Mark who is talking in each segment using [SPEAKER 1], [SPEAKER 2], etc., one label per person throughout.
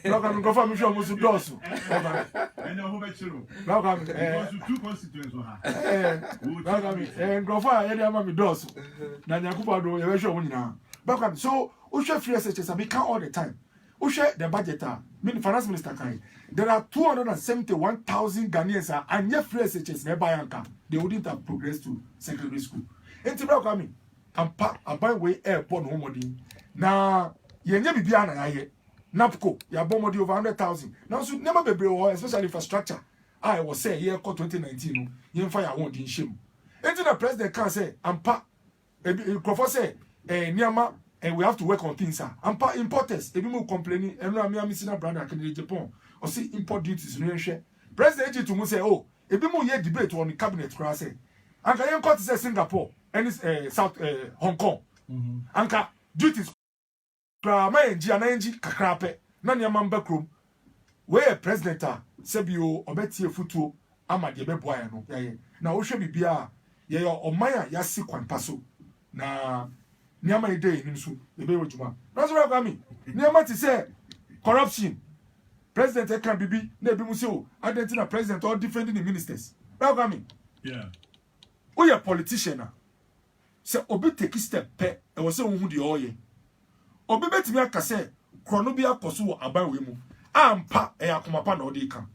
[SPEAKER 1] Welcome, go for me, show Musu Dosu.
[SPEAKER 2] And over Chiro.
[SPEAKER 1] Welcome,
[SPEAKER 2] two constituents.
[SPEAKER 1] welcome, and go for Mami Dosu. Nanyakupa do, you show now. Welcome, so Usha free SHS, I become all the time. Usha the budget, finance minister Kai. There are 271,000 Ghanaians and yet free SHS nearby Anka. They wouldn't have progressed to secondary school. And to welcome, and a byway airport homody. Now, Yenya Bibiana, NAPCO, ya bomb over 100,000. Now, so never be brave, especially infrastructure. I was say, year 2019, you fire won't in shame. And the president can say, and Crawford say, Niama, and we have to work on things. And importers, if you complaining, and I'm missing a brand in Japan, or see import duties, President to say, oh, if you yet debate on the cabinet, cross it. And I am caught to say Singapore and South Hong Kong. Anka duties. Krama enji ananji kakrape na niamam backroom we president a sebio obetie futuo ama de beboa ya no yaye na wo hwe bibia ye oman a yasi kwanpa so na niama ide nim so ebe wojuma na so ra mi niama ti say corruption president can bibi na ebi mu say o identity president all defending the ministers ra mi we a politician say obi take step pe e wo say ohun de oye obi betimi aka se krono bi akoso wo abanwe mu ampa e akomapa na odi kan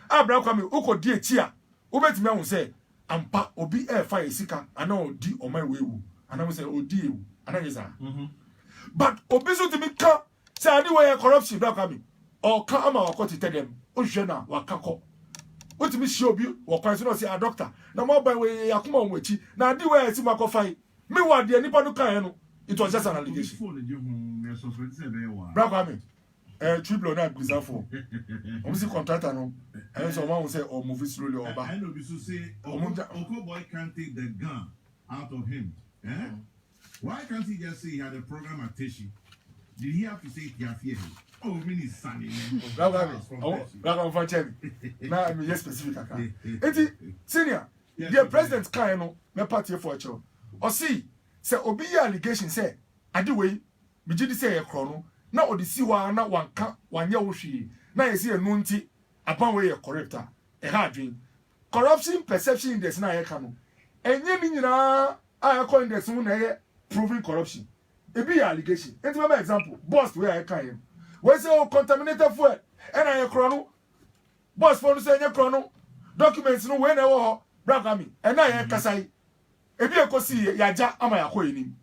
[SPEAKER 1] abra kwa mi ukodi eti a wo betimi ahun se ampa obi e fa esika ana odi omanwe wu ana mo se odi ewu ana yesa but obi so timi ka se ani we corruption bra kwa mi o ka ama wakoti tedem o hwe na wakakọ otimi shi obi wo kwan so no se a doctor na mo ban we yakoma o mwachi na adi we esi makofai mi wa de nipa no kan no. It was just an allegation. Bravo, triple or not, for. Obviously, contractor, no. And someone will say, or move slowly or back.
[SPEAKER 2] I know, you say, Oko boy can't take the gun out of him. Why can't he just say he had a program at Teshi? Did he have to say he had fear him? Oh, mini sunny.
[SPEAKER 1] Bravo, for Cherry. Now I'm just specific. Senior, the president can't know, my party for a show. Or see. Say obi ya allegation say ade wey me gidi say e krono na odisi wa na wanka wanye wo hwi na yesi enu nti apan wey e corrector e ha adwen corruption perception index na ye ka no enye ni nyina a call index mu na ye proving corruption e be ya allegation enti me example boss wey I ka him we say o contaminated fuel e na ye krono boss for no say enye krono documents no we na wo ho bragami e na ye kasai ebi ekosi yaja ama yakọ enim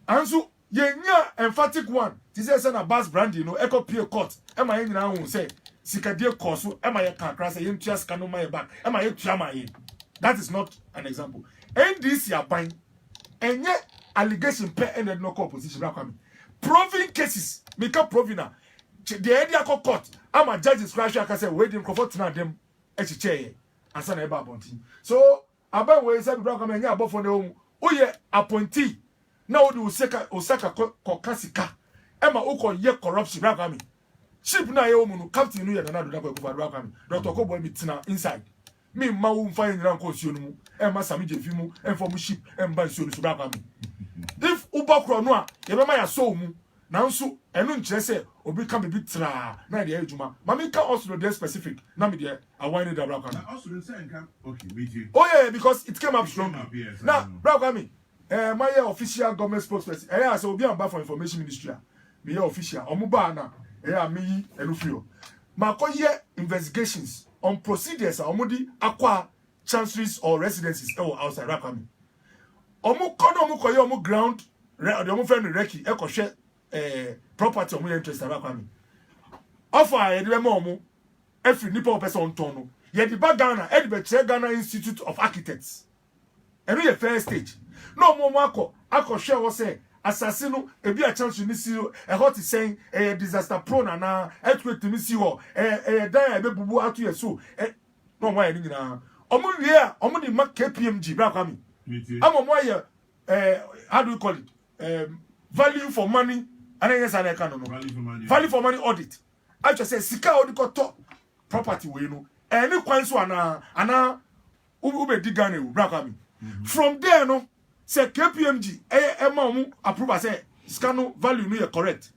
[SPEAKER 1] anso yenya emphatic one ti say na bus brand no ekopie court e ma yen nyina hu say sikadie koso e ma ye kakra say yen tua sika no ma ye back e ma ye tua ma ye. That is not an example. NDC aban enye allegation pe ended no opposition bra proving cases make up provina the area court ama judges crash aka say we dem comfort na dem e chiche asa na e ba bontin so aban we say bra come nya abofo na omu oye appointee na odi osaka kokasika ema ukoye corruption bra come ship na ye omu no captain no ye na do da kwa bra come Dr. Kobo mi tina inside me ma wo mfa nyina nko nsuo no mu ema sami jefi mu emfo mu ship emba nsuo no so bra come if ubakro no a ye be ma ya so mu nanso enu nkyere se obi ka be tra na de adwuma ma me ka also the specific na me de awan the bra come
[SPEAKER 2] also say nka okay meji
[SPEAKER 1] oh yeah because it came up strong now bra come my official government spokesperson say obi am ba for information ministry me official omuba na me enu fio ma ko ye investigations on procedures omudi akwa chanceries or residences outside Rakami omu ye omu ground omu friend reki hwe property omu interest Rakami offer ye de mo omu every nipa person ton no ye di ba Ghana e di be Ghana Institute of Architects enu ye first stage no omu akọ hwe say assassino ebi a chance ni si e hot saying disaster prone na earthquake ni si ho dan e be bubu atu yeso no why ni nyina omu wie a omu di mark KPMG bra kwa mi am mo ye how do you call it value for money and yes na ka no value for money audit I just say sika audit to property we no any kwan so ana ube digane bra kwa mi from there no say KPMG ema mu approve say scan value no correct.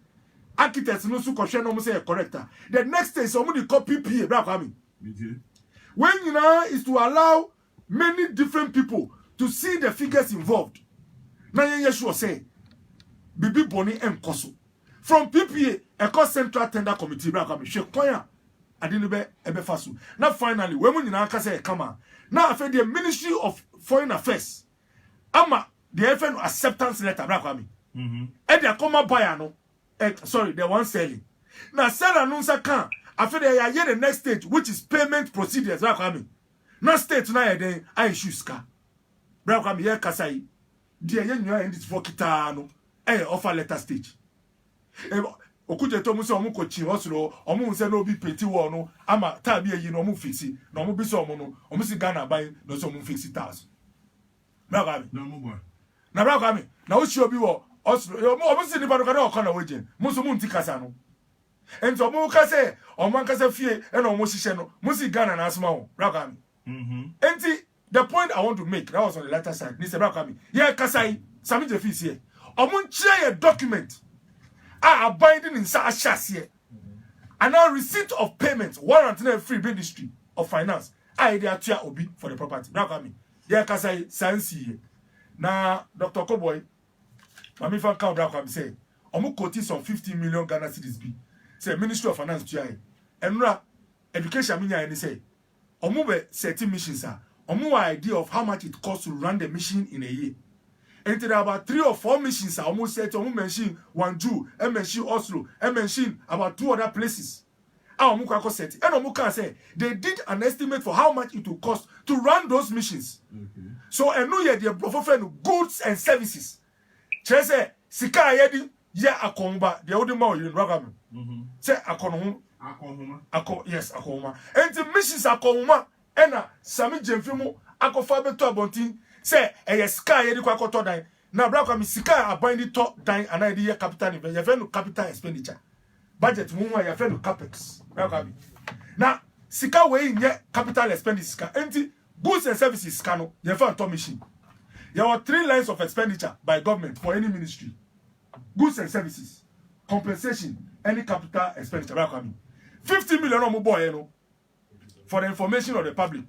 [SPEAKER 1] Architects no so question no say correct. The next stage somebody copy PPA, bra kwami. When you know is to allow many different people to see the figures involved. Now you sure say Bibi Boni and Koso. From PPA, a cost central tender committee, bra kwami. She kwaya adinebe ebe fasu. Now finally, when you know say come on. Now after the Ministry of Foreign Affairs, ama the FN acceptance letter, bra kwami. And they come buyer no. Sorry, the one selling. Now seller no can. After they are the next stage, which is payment procedures, bra kwami. Now state na then I issue ska. Bra kwami here kasai. Dia yen you end it for kita no. Offer letter stage. Okuje to mu se omu kochi osoro omu se no bi peti wo no ama ta bi eyi no omu fixi no omu bi so omu no omu si Ghana buy no so omu fixi 1000. Bra kwami.
[SPEAKER 2] No mo boy.
[SPEAKER 1] Na bra kwami. Na o shi obi wo osoro omu si ni ba no ka na okona weje. Mu so mu nti kasa no. Enti omu ka se omu kasa fie e na omu hihye no. Mu si Ghana na asma wo. Bra kwami. Enti the point I want to make, that was on the latter side. Ni se bra kwami. Ye kasai Sami Jeffis here. Omu nchire a document are binding in Sashas here. And now receipt of payment, warrant in free ministry of finance. I dey atua obi for the property. Now come here kasai sansi here. Na Dr. Koboy, mami fan count down come say, omu quote some 50 million Ghana cedis bi. Say Ministry of Finance tua. Enra education minya any say, omu be certain missions are. Omu idea of how much it costs to run the mission in a year. And there are about 3 or 4 missions. I almost said to mention Wanju, and mention Oslo, and mention about 2 other places. Muka said, and Muka said they did an estimate for how much it will cost to run those missions. Okay. So I know you are goods and services. Chese Sika Yedi ya akomba the old man you ragam. Say akonoma. Yes, akoma. And the missions akoma and Sami Jemfimu akofabe to abontin. Say a sky yedi kwa koto dan na bra kwa mi sika abandi to dan ana yedi capital investment ya fenu capital expenditure budget mu ya fenu capex bra kwa mi na sika we nye capital expenditure enti goods and services sika no ya fa to machine there were 3 lines of expenditure by government for any ministry: goods and services, compensation, any capital expenditure bra kwa mi 50 million o mo boy no for the information of the public.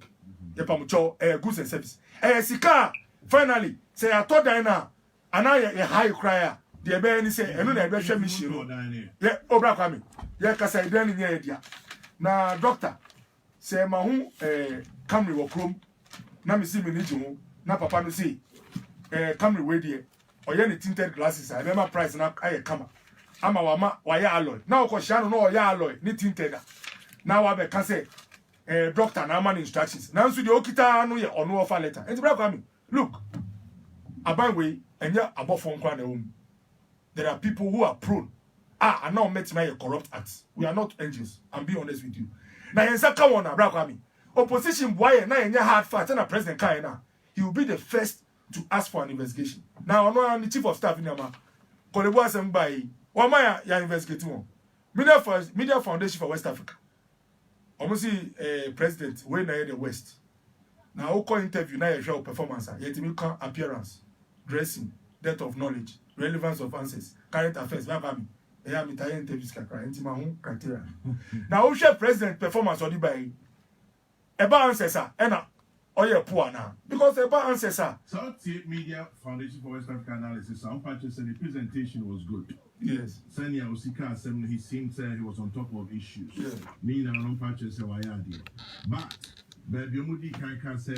[SPEAKER 1] Goods and services. Sika finally say I told Diana and I a high crier. The be say enu na be hwe mission. Yeah, obra kwame. Yeah, kasa idan ni dia. Na doctor say ma hu Camry wo krom na me see me ni jimu na papa no say Camry we die oye ni tinted glasses. I remember price na aye kama. Ama wa ya alloy. Na ko sha no ya alloy ni tinted. Na wa be ka say doctor na man instructions. Now so the okita no ye ono offer letter. Enti bra kwami. Look. Aban we enya abofon kwa na home. There are people who are prone. And now met my corrupt acts. We are not angels. I'm being honest with you. Na yensa ka wona bra kwami. Opposition boy na enya hard fight na president kai na. He will be the first to ask for an investigation. Now ono the chief of staff in Yama. Kolebo asem bai. Wa ma ya investigate mo. Media Foundation for West Africa. Almost president when I the West. Now who call interview now you show performance, yet me can appearance, dressing, depth of knowledge, relevance of answers, current affairs, me interviews criteria. Now who share president performance or the by eba answers and oye poor now. Because eba answers
[SPEAKER 2] South Media Foundation for West Africa Analysis, some patches said the presentation was good.
[SPEAKER 1] Yes.
[SPEAKER 2] Senior Osika Assembly, he seemed he was on top of issues.
[SPEAKER 1] Yes.
[SPEAKER 2] Nina no patches say why but baby Mudi Kanka say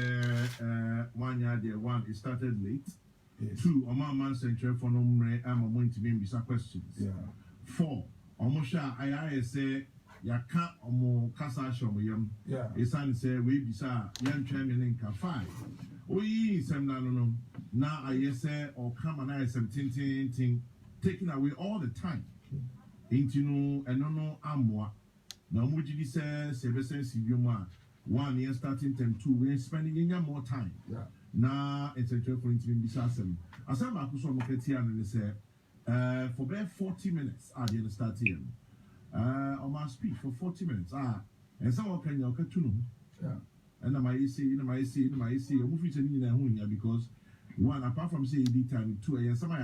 [SPEAKER 2] 1 year there, 1 it started late. Yes. 2 man central for no I'm going to be bisa questions.
[SPEAKER 1] Yeah.
[SPEAKER 2] 4 Omosha I say ya can't omo kasa show yam.
[SPEAKER 1] Yeah.
[SPEAKER 2] Esan say we bisa yan chairman 5. Oyi sem no na I say or come and I some ting taking away all the time. Intino and no amwa. Now Mujidi says 1 year starting term 2 we're spending more time.
[SPEAKER 1] Yeah.
[SPEAKER 2] Now it's a job for intimate disasem. As I'm and say for about 40 minutes I didn't start here. On my speech for 40 minutes. And someone can you to know. Yeah. And I say, movie to because 1 apart from saying the time 2 somebody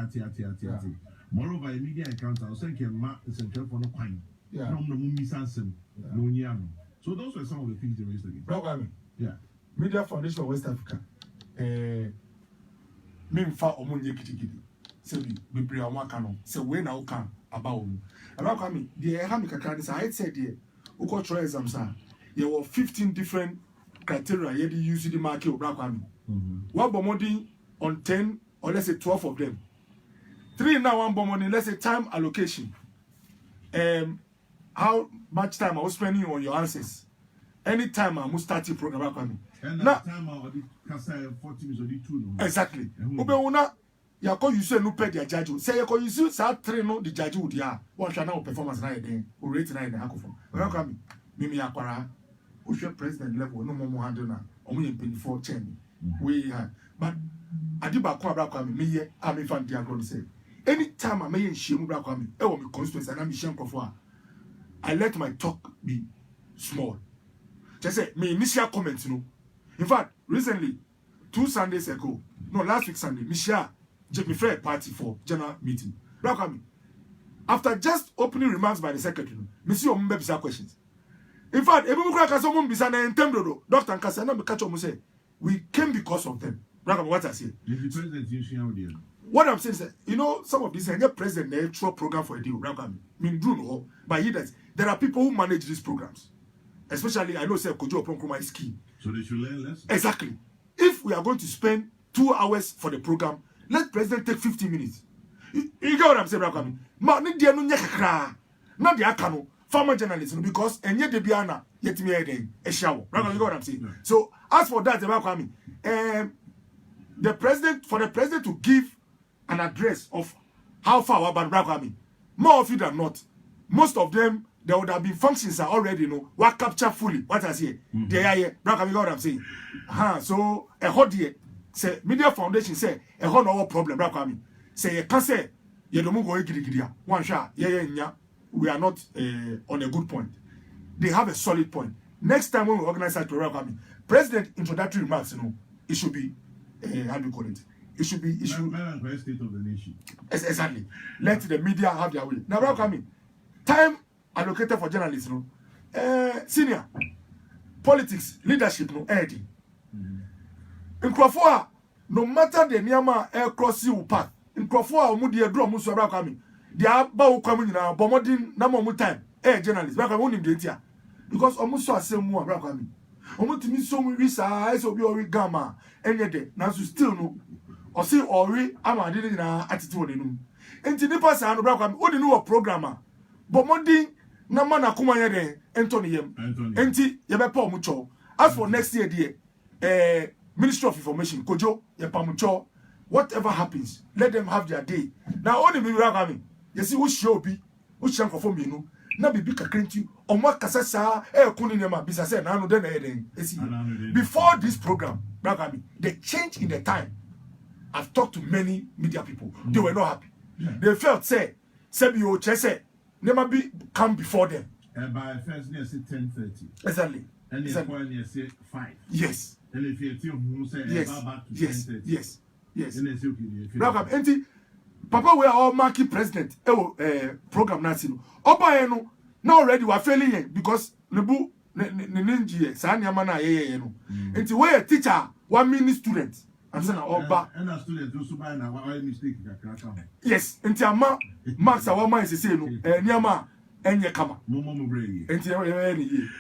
[SPEAKER 2] Moreover, a media encounter, I was saying, Ma is a for no coin.
[SPEAKER 1] Yeah.
[SPEAKER 2] No, Mummy Sansom, no Niano. So those were some of the things they raised against.
[SPEAKER 1] Welcome.
[SPEAKER 2] Yeah.
[SPEAKER 1] Media Foundation of West Africa. Memfa omunye kitikiti. Say we pray on one canon. Say we now can about me. About me, the Hamika Kradis, I said, dear, who got trial exams, there were 15 different criteria you use the market of Black Army. One bomoding on 10 or let's say 12 of them. 3 now, one bomoding, let's say time allocation. How much time I was spending on your answers. Any time I must start your program Black Army.
[SPEAKER 2] And now, time I already 40 minutes or 2.
[SPEAKER 1] Exactly. Obeuna, ya call you say no pay their judge. Say you call you see say 3 no the judge would ya. One shall now performance na again. O rate na in the hakofo. Welcome me. Mimi akwara. O show president level no more handle na. Omo yen 24 chain. We but adiba kwa Black Army me ye am fan dia go say. Anytime I may shame Black Army, e wo me constituency na me shame kofo. I let my talk be small. Just say me initial comments no. In fact, recently 2 Sundays ago, no last week Sunday, Michelle Jimmy Fair party for general meeting. After just opening remarks by the secretary, Monsieur Mbebisa questions. In fact, Dr. Nkasana catch say we came because of them. What I say. What I'm saying is that, you know, some of these president they throw program for a deal. But there are people who manage these programs. Especially, I know say Kojo Oponkroma is key.
[SPEAKER 2] So they should learn less.
[SPEAKER 1] Exactly. If we are going to spend 2 hours for the program, let president take 15 minutes. You get what I'm saying, Rakami? Ma ni dia no nyekra. Na dia kanu farmer journalism because enye de biana yetimi eden e shawo. Rakami, you get what I'm saying? So as for that, Rakami, the president to give an address of how far about Rakami, more of it than not, most of them there would have been functions are already were captured fully. What I say, they are here. Rakami, you get what I'm saying? So a hot year. Say Media Foundation say a whole no problem Rakami. Say you can say you don't go gidigidia. One shot, yeah. We are not on a good point. They have a solid point. Next time when we organize that program, President introductory remarks, it should be how do you call it? It should be
[SPEAKER 2] state of the nation.
[SPEAKER 1] Exactly. Let the media have their way. Now Rakami, time allocated for journalists, senior politics, leadership, Eddie. In Crawford, no matter the Niama air cross you path, in Crawford, Mudi drum Musa Rakami, the Abba coming now, Bomodin, number time, journalists, back on him data. Because almost so same more Rakami. Almost me so we size of your gamma, and yet, now you still know, or see, or I'm didn't in our attitude. And to the person, Rakami, what do you know a programmer? Bomodin, Namana Kumayade, Anthony, Enti, Yabepo Mucho. As for next year, dear, Ministry of Information, Kojo, Yapamucho, whatever happens, let them have their day. Now, only me Rakami, you see, who show be, who shank for me, now be big account on what Casasa, Kuninema, Bisasa, Nano, then before this program, Rakami, the change in the time. I've talked to many media people, they were not happy. They felt, say, Sebio Chese, never be come before them.
[SPEAKER 2] And by first near 10:30.
[SPEAKER 1] Exactly.
[SPEAKER 2] And the point near 5.
[SPEAKER 1] Yes.
[SPEAKER 2] And if you say
[SPEAKER 1] yes.
[SPEAKER 2] And it's okay.
[SPEAKER 1] Rakam, enti Papa we are all marking president. Program Nasino. Oba eno now already we are failing here because nebu ninji sa nyama na ye no. Enti we a teacher, 1 minute student. I'm saying Oba.
[SPEAKER 2] And a student also by na why mistake.
[SPEAKER 1] Yes, enti ama Max awama is say no. Nyama enye kama. Enti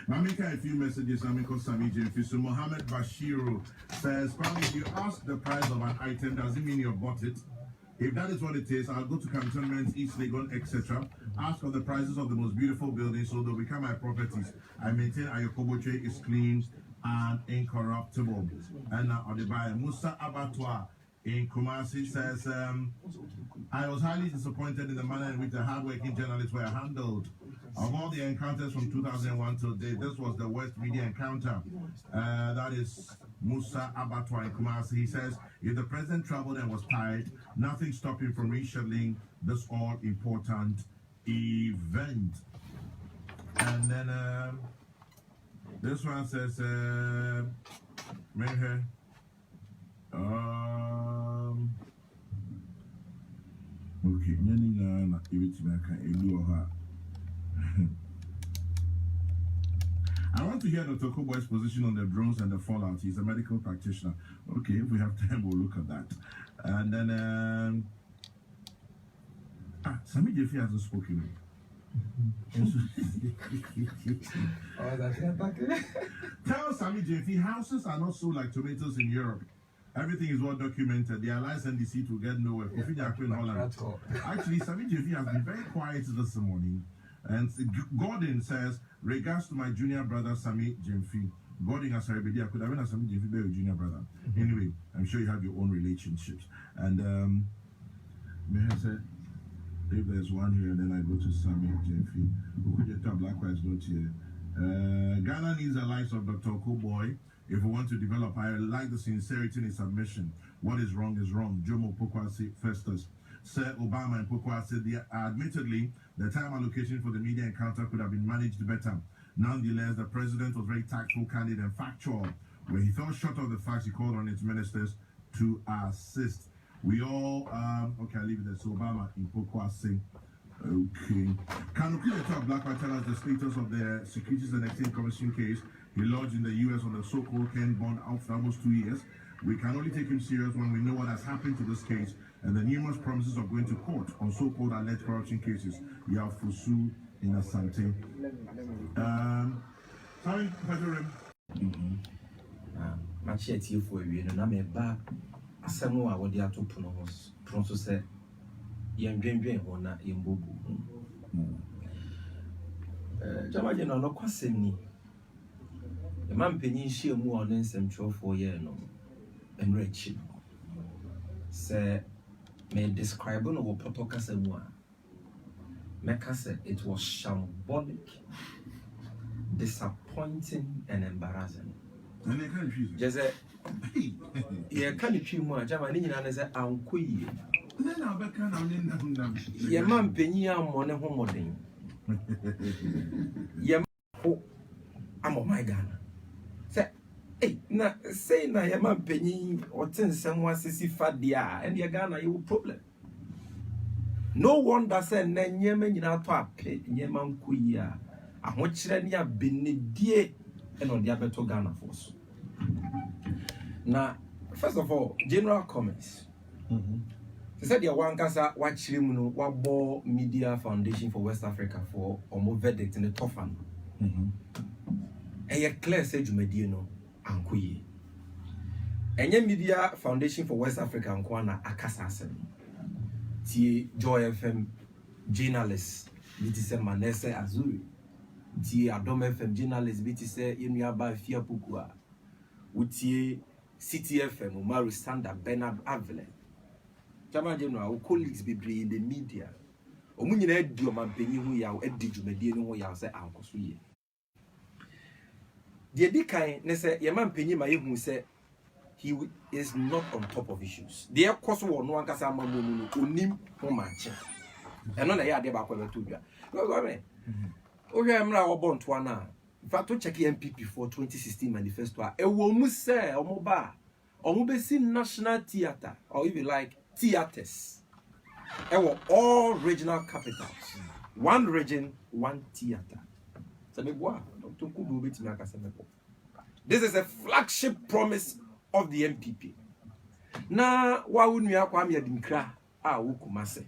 [SPEAKER 2] Mamika a few messages. Amiko Sami Jemfiso Mohammed Bashiru says, probably if you ask the price of an item, doesn't mean you bought it. If that is what it is, I'll go to cantonments, East Legon, etc. Ask for the prices of the most beautiful buildings so they'll become my properties. I maintain Ayokoboche is clean and incorruptible. And Odebai Musa Abattoir in Kumasi says, I was highly disappointed in the manner in which the hardworking journalists were handled. Of all the encounters from 2001 till date, this was the worst media encounter. That is Musa Abattoir in Kumasi. He says, if the president traveled and was tired, nothing stopped him from rescheduling this all-important event. And then this one says, Okay, na I want to hear Dr. Koboy's position on the drones and the fallout. He's a medical practitioner. Okay, if we have time, we'll look at that. And then, Sammy Jeffy hasn't spoken. Tell Sammy Jeffy, houses are not sold like tomatoes in Europe. Everything is well documented. Their license will get nowhere. Actually, Sammy Jeffy has been very quiet this morning. And Gordon says, regards to my junior brother, Sammy Jemfi. Gordon has said, I could have been a Sammy Jemfi, your junior brother. Anyway, I'm sure you have your own relationships. And may I say, if there's one here, then I go to Sammy Jemfi. Who could you tell Blackwise's not here? Ghana needs the likes of Dr. Koboy. If we want to develop, I like the sincerity in his submission. What is wrong is wrong. Jomo Pokwasi Festus. Sir Obama and Pokwasi said, admittedly, the time allocation for the media encounter could have been managed better. Nonetheless, the president was very tactful, candid, and factual. Where he fell short of the facts, he called on his ministers to assist. We all, okay, I'll leave it there. So Obama in Pokwasi. Okay. Can you tell Blackwood tell us the status of the Securities and Exchange Commission case he lodged in the U.S. on the so-called Ken Bond out for almost 2 years? We can only take him serious when we know what has happened to this case and the numerous promises of going to court on so-called alleged corruption cases. Yafusu in Asante. Sorry, President.
[SPEAKER 3] Machete for you, and I'm a bar. Asamo a wadi ato pronoso se yendwendwen hona yembobu. Jamaje no no kwasem ni. E man panyin hie mu a no nsem twofo ye no. Enre chi. Se me describe no wo potoka se mu a. Meka se it was shambolic, disappointing and embarrassing.
[SPEAKER 2] And they can't refuse.
[SPEAKER 3] Just yeah, can you feel more? Jama ni nyina na say anko yie.
[SPEAKER 2] Then I'll be kind of
[SPEAKER 3] Ye man panyin amone ho moden. Ye ho amo my Ghana. Say na say na ye man panyin o tin nsem wasisi fadia and ye Ghana you problem. No wonder say na nyema nyina to ape nyema nko yie a ahokyere ne abenedie and on the abeto Ghana force. Now, first of all, general comments. They said the one kasa wachirim wabo Media Foundation for West Africa for omo verdict in the tough one. And ye clear say jumedie no ankoye. Enye Media Foundation for West Africa ankwana akasa asem. Tie Joy FM journalist bitise Manese Azuri. Tie Adom FM journalist bitise Yenuaba Fiapukua. Utie City FM Umaru Sanda Bernard Avile. Chama General, our colleagues be in the media. Omunyina edi o mampenyi hu ya edi dwumedie no hu ya se ankoso ye. The edikan ne se ye mampenyi ma yehu se he is not on top of issues. The ekoso wo no ankasa amamu no onim ho manche. Eno na ya de ba kwa beto dua. Go me. O hwe mra wo bonto ana. Fato check MPP for 2016 manifesto a ewo mu se omoba omubesi National Theatre or if you like theaters ewo all regional capitals, one region, one theater. So Dr. Kudu betimi akasa mebo. This is a flagship promise of the MPP. Na wa wunu akwa am yadinkra a wo kumase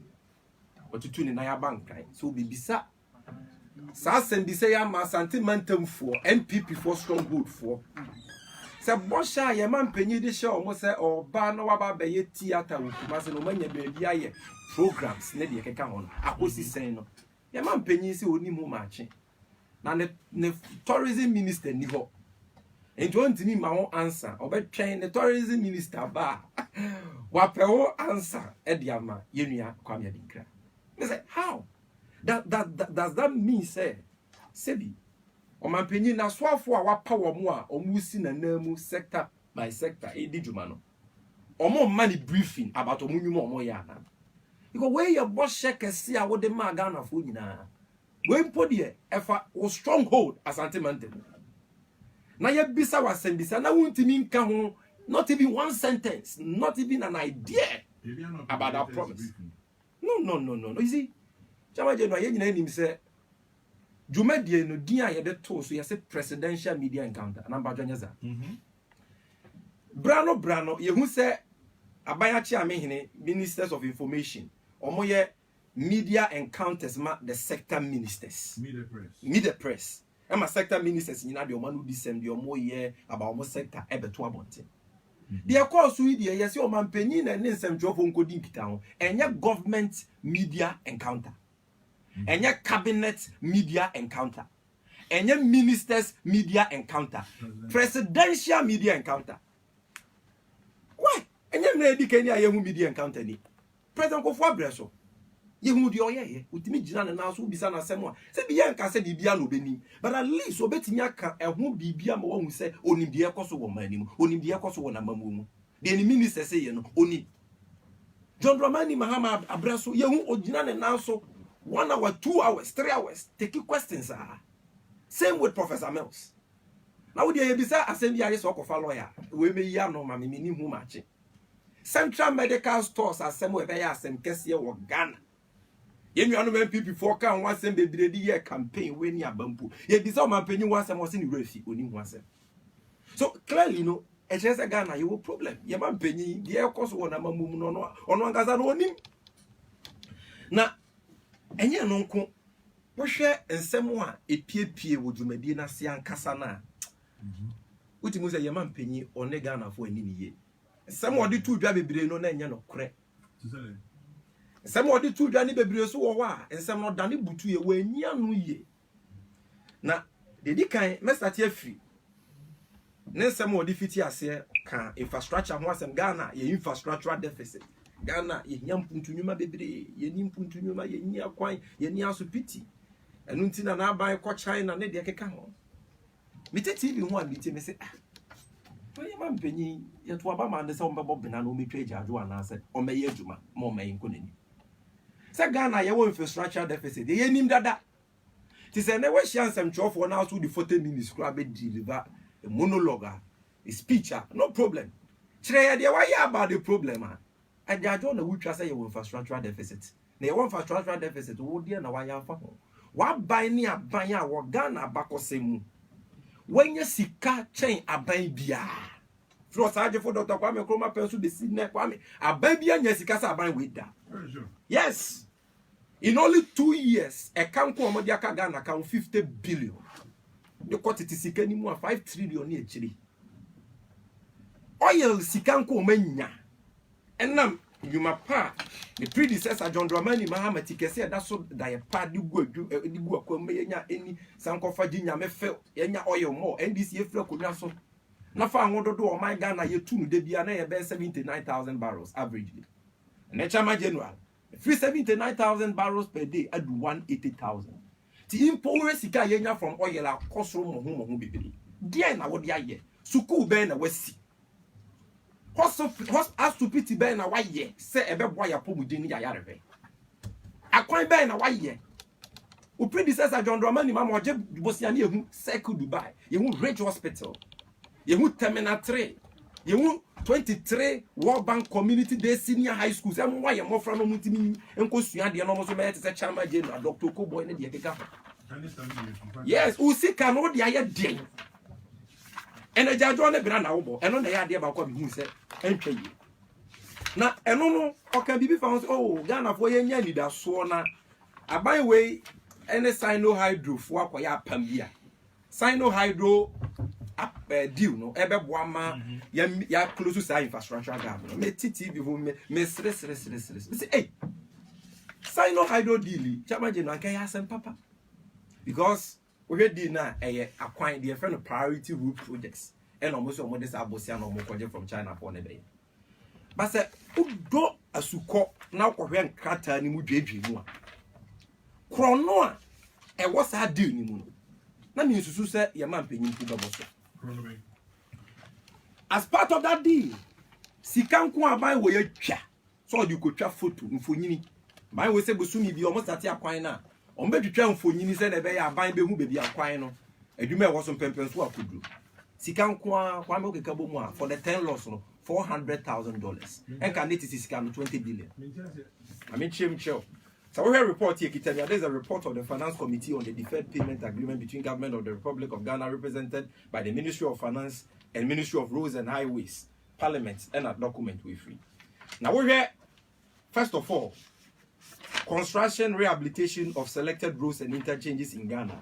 [SPEAKER 3] otutu ni na ya bankai so bibisa sa sendi say ya ma sentimentum for MPP for stronghold for se bosha ye man panyi de she omo se oba no waba be ye theater wo kuma se no manya baabi aye programs ne de keka ho akosi sen no ye man panyi se oni mu maache na ne tourism minister ni ho ento ntimi ma ho answer obetwen the tourism minister ba wa pe ho answer e de ama ye nua kwam ya dinkra me say how does that mean say sebi omampenyi na soafo a wapa wo mo a omusi na namu sector by sector e di djuma no omo mani briefing about omunwum omo ya na because where your boss check see a wo de ma Ghana fo nyina we mpodie efa wo stronghold asante mantem na ye bisa wasembisa na wuntimi nka ho not even one sentence, not even an idea about that promise. No. You see, Chama Jeno, I name say, Jumedie no dia ye de to so say presidential media encounter. Namba Janyaza. Brano, ye who say Abayachi Amehine, ministers of information, or more media encounters, the sector ministers. Media press. I'm a sector ministers in the Omanu December, your more year about almost sector ever to about it. They are called Sweden, yes, your man Penin and Ninsem Job on Coding Town, and your government media encounter, and your cabinet media encounter, and your ministers media encounter, presidential media encounter. Why? And your lady Kenya media encounter. President Kofo Breso. You do your ultimate Jinan and also be son of someone. Say Bianca said the Biano Beni, but at least Obetiaka and won't be Biamo who say only the Akoso woman, only the Akoso one among the minister say, only John Dramani Mahama Abraso, young Ojinan and also 1 hour, 2 hours, 3 hours, taking questions. Same with Professor Mills. Now, the Abisa assembly is work of a lawyer. We may yano, mammy, meaning who matching. Central medical stores are somewhere by us and Kessia or Ghana. Yen you know people for can once and baby year campaign when you are bamboo. Yet this all my penny once and was in Ruffy only once. So clearly, you know, a chance a Ghana, you will problem. Your man penny, the air cost one among moon on one gazan on him. Now, and your uncle, what share and someone a peer would you Medina Sian Cassana? Which was a yaman penny or Negana for any year. Someone did 2 baby brain on any no crack. Some of the 2 Danny baby so and some not Danny Butu away near New Year. Now, the decay must at free. Then some more defeat us here can infrastructure once and Ghana, your infrastructural deficit. Ghana, ye young Puntunuma baby, ye nim Puntunuma, ye near quine, ye near so pity. And until now buy a China and they can home. Me TV one meeting, me say, man penny, yet Wabama and the Samba Bob and me trade Jaduan answered, or may Juma, more may in Say Ghana, your infrastructure deficit. They name that. Tis a never chance some job for now to the 40 minutes grab it, deliver a monologue, a speech, no problem. Today, they were about the problem. And I don't know which I say your infrastructure deficit. They want infrastructure deficit, oh dear, now I have found. What buy near Banya or Ghana back or same. When you see car chain a baby. Flow Sergeant for Dr. Kwame Kroma Pencil, the Sydney Kwame, a baby and Yesicasa buying with that. Yes. In only 2 years, a count Modiaka Ghana account 50 billion. The quantity is anymore 5 trillion actually. Oil Sikanko Mania. And now, you my part, the predecessor John Dramani Mahama Tikesi, that's so that a part you go do any Sanko Virginia me felt enya oil more, and this year flow could not so. Now, I want to do on my Ghana, you too, they be about 79,000 barrels averagely. And that's my general. 379,000 barrels per day at 180,000. The import sika yenya from oil a cost room home baby. Dear na what ya Suku ben na wesi. Has to pity ben na why ye. Say ebe boy ya pomudin ya yareve. Akwan ben na why ye. O predecessor John Dramani mama oje bosiani ehu Circle Dubai. Yehu Rage Hospital. Yehu Terminal 3. Yehu 23 World Bank Community Day Senior High School. Say why you more from no mutimi enko sua de no mo so me say Chama General Dr. Koboy ne de keka. Yes, who see can no de aye den. And a judge on the banana obo. And on the idea about what he said, and pay you. Now, and no, or can be found. Oh, Ghana for ye leader, so na. I buy way any Sino Hydro for Quaya Pambia. Sino Hydro deal, no, Ebe Wama, ya close to say infrastructure government. Me TT before me stress. Say, hey, Sino Hydro deal, Chama General Kaya Sam Papa. Because we did now acquire the friend of priority route projects and almost on this Abosian or project from China for a day. But say, do a suko now Korean crater ni mujeji mua. Chronoa, and what's that doing ni muno? Na means to say your man paying to the as part of that deal, Sikanku buy where you so you could trap photo in Funini. My way say Busumi be almost at your coin now. On bet to try and Funini said a bear buying be who be a coin. And you may was some peppers what could do. Sikanku Kwame Kabuma for the 10 loss $400,000. And can it is 20 billion. I mean, chill. So we have a report here, Kitania. There's a report of the Finance Committee on the Deferred Payment Agreement between Government of the Republic of Ghana, represented by the Ministry of Finance and Ministry of Roads and Highways, Parliament, and a document we free. Now we have, first of all, construction rehabilitation of selected roads and interchanges in Ghana.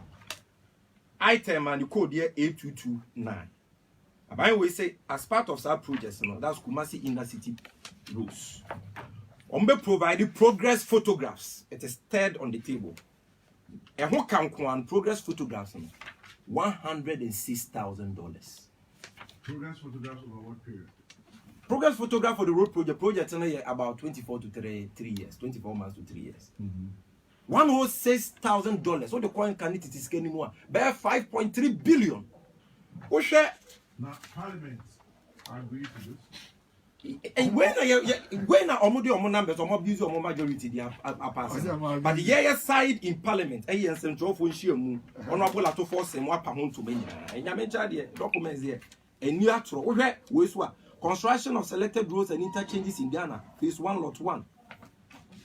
[SPEAKER 3] Item and the code here 8229. By the way, say as part of our projects, that's Kumasi Inner City roads. Ombe provided progress photographs. It is third on the table. And who can progress photographs? $106,000.
[SPEAKER 2] Progress photographs over what period?
[SPEAKER 3] Progress photograph for the road project about 24 to 3 years, 24 months to 3 years. $106,000. What the coin can it is anymore? Bear 5.3 billion. Who share?
[SPEAKER 2] Now, Parliament agreed to this.
[SPEAKER 3] When I numbers or abuse or majority they are passing. But the year side in Parliament, a central for Shiamu, honorable to force and what Pahon to Mania. And Yamacha documents here. And new actual construction of selected roads and interchanges in Ghana, phase 1, lot 1.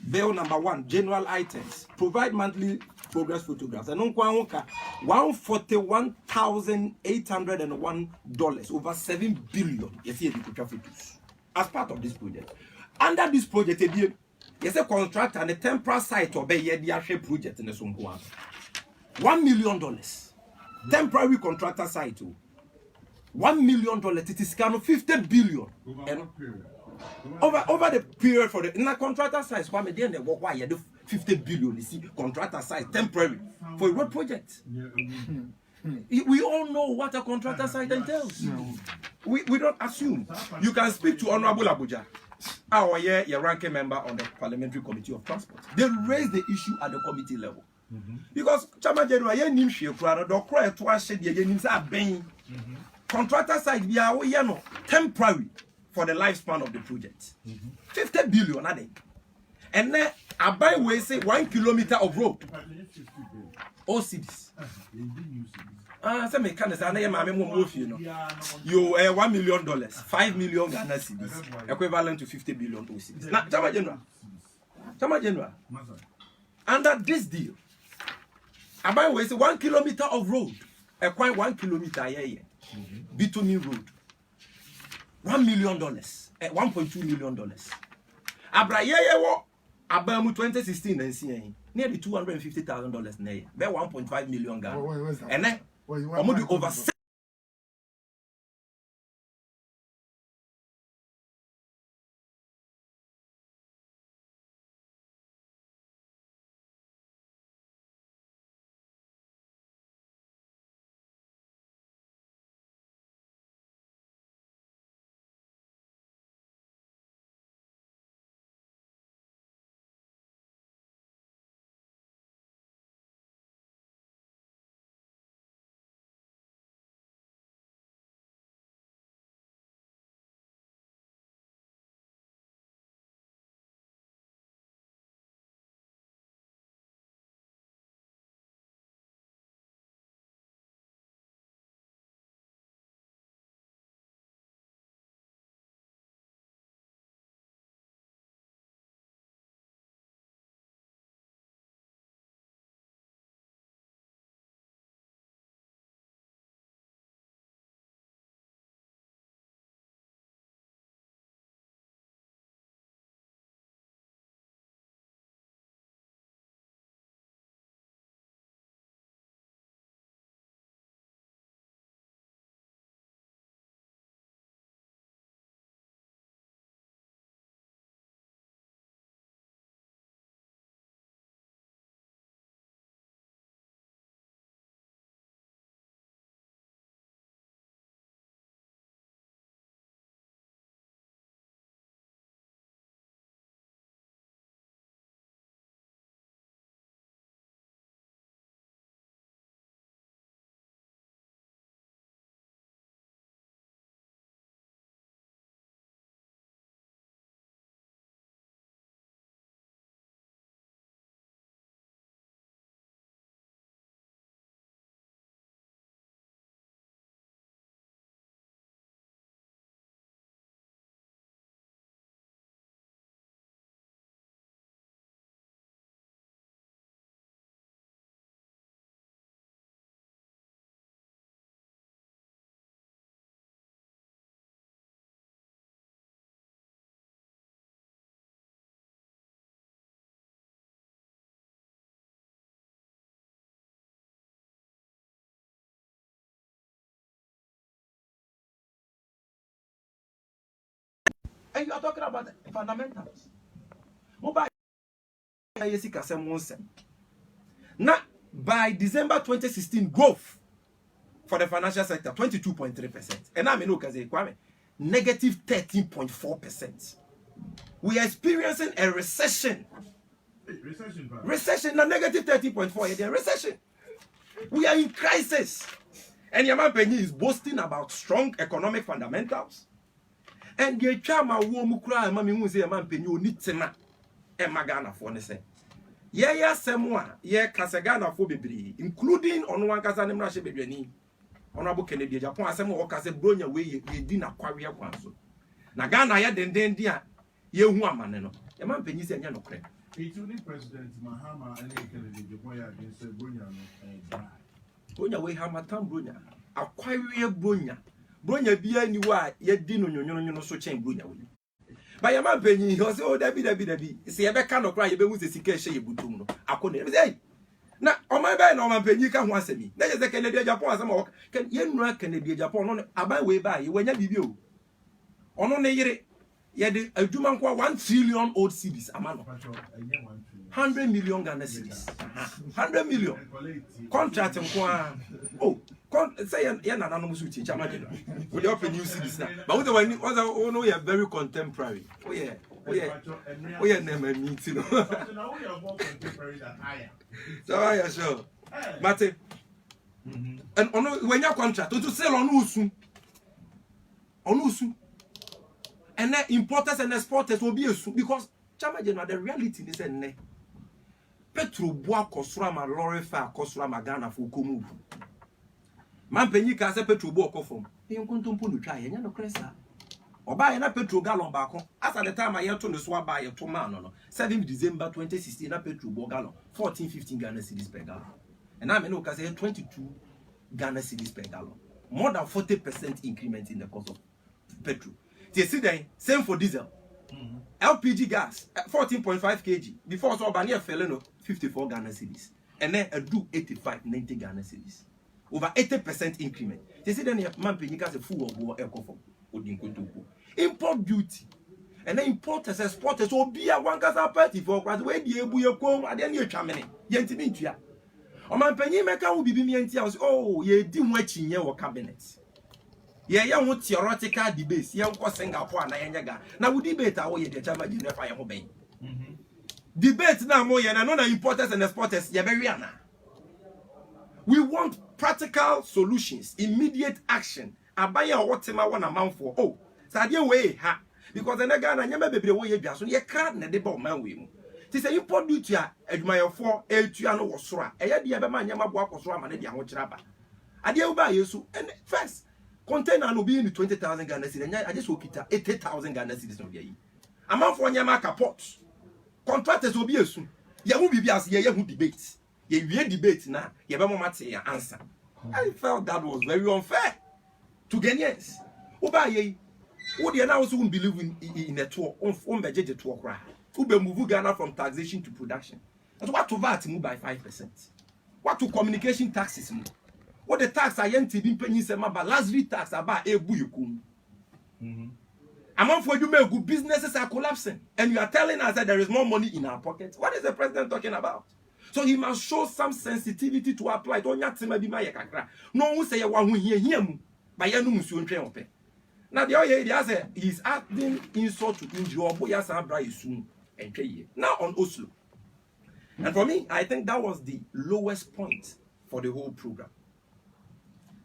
[SPEAKER 3] Bill number 1, general items. Provide monthly progress photographs. And on $141,801 over 7 billion. Yes, here the photos. As part of this project. Under this project, yes, a contract and a temporary site or the actual project in the Sumpuan. $1 million. Temporary contractor site. $1 million. It is kind of 50 billion. Over the period for the in a contractor size, why they work why you 50 billion. You see, contractor size temporary for a road project. We all know what a contractor site entails. We don't assume. You can speak to Honorable Abuja, our your ranking member on the Parliamentary Committee of Transport. They raise the issue at the committee level. Because Chama General, you need to contractor side we are temporary for the lifespan of the project. 50 billion a day. And then I buy way say 1 kilometer of road. All cities. Some mechanics are you $1 million, $5 million Ghana cedis, equivalent to 50 billion cedis. Now, Chama General, under this deal, I buy way say 1 kilometer of road, acquire 1 kilometer here. Bitumen road, $1 million, $1.2 million. Abrayewo Abamu 2016 and seeing nearly $250,000 nay, be 1.5 million Ghana. And then over And you are talking about fundamentals. Mobile now, by December 2016, growth for the financial sector 22.3%. And I mean, negative 13.4%. We are experiencing a recession. Recession, now negative 13.4%. Recession. We are in crisis. And Yaman Penny is boasting about strong economic fundamentals. And the chama womukra mami mu say Yaman Penny onitema e magana for ne say. Yeah, semwa, yeah, Kasagana for bebre, including on one Kasanim Rashe Bedrini. Honorable Kennedy, Japan, Asemo or Casabronia, way ye didn't acquire one so. Nagana ya den dia, ye woman, a man penny and yano crack.
[SPEAKER 2] Including President Mahama and Kennedy, Japan against Brunia and
[SPEAKER 3] Brunia, we have Matam Brunia, acquire Brunia. Brunia be anywhere, yet dino, no so chain Brunia. By a man penny, he was oh, Debbie. See, I cannot cry, you be with the Sikesha Butuno. I couldn't say. Now, on my bed, no man penny can once me. That is the Canadian Japan, some more. Can you know Canadian Japan on a by way by when you review? On a year, yet a Juman 1 trillion old cities, a man. 100 million Ghana cities. 100 million. Contract and oh, say an anonymous with each other. We open new cities now. But what we are very contemporary. Oh, yeah. We are never meeting. So I am sure. Mate. And when your contract to sell on Usu. And then importers and exporters will be a because Chama the reality is a Petro boa kosrama lorifa kosrama Ghana for kumu. Man penny ka se Petro boa kofom. E nkontompo no twa ye nya no kresa. Oba ye na Petro gallon baako. As at the time I to no so ba ye to man no. 7 December 2016 na Petro boa gallon 14-15 Ghana cedis per gallon. And I mean ka say 22 Ghana cedis per gallon. More than 40% increment in the cost of petrol. You see then same for diesel. LPG gas 14.5 kg before so Albania fell 54 Ghana cedis and then a do 85-90 Ghana cedis over 80% increment. You see then man pay gas a full of war eco import duty and then importers exporters will be a one gas party for where the ebu ye kom at the end of Germany yentimintia o man pay meka will be mientia oh ye di wachi ye wo cabinet. Yeah, want theoretical debates. Yeah, what Singapore and Yanyaga. Now we debate our way the Chama Geneva obey. Debate now more and another importers and exporters. Yeah, very ana. We want practical solutions, immediate action. Abaya what tema one amount for. Oh, so way ha because the Nagana never be the way you just so you can't the debate man with you. Tis a import duty admire for a tuano was sora. A year the man Yama walk was Rama and the Amochaba. I deal by you so and first. Container will be in 20,000 Ghana cedis. I just will get 80,000 Ghana cedis on the year. Amount for Yamaka ports. Contractors will be a soon. You will be as ye who debates. Ye debate now. You have a answer. I felt that was very unfair to Ghanaians. Obaye, what you now soon believe in a tour on budget tour cry. Who be move Ghana from taxation to production. And what to VAT move by 5%. What to communication taxes move. What the tax I ain't been paying some about last tax about a buyukum. Among for you make good businesses are collapsing, and you are telling us that there is more money in our pockets. What is the president talking about? So he must show some sensitivity to apply. Don't you think maybe my kakra? No one say one who hear him by your name soon train open. Now the other say he's adding insult to injury or boya sabra soon and pay. Now on Oslo, and for me, I think that was the lowest point for the whole program.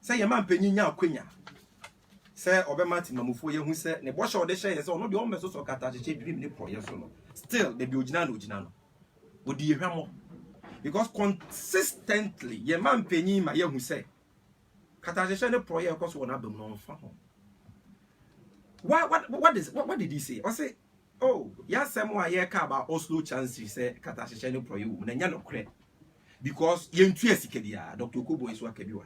[SPEAKER 3] Say a man penny nya kwenya. Say Obemati Mamufo ye hu say ne bosha ode share say no de on meso so kata che dream ne pro so no. Still the be original no. Odi ehwamo. Because consistently ye man penny ma ye hu say kata che ne pro ye cause won abem no fa ho. What did he say? I say oh, ya sem wa ye ka about Oslo chances say kata che ne pro ye wu na nya no kre. Because ye ntu esikedia Dr. Kobo is wa kebiwa.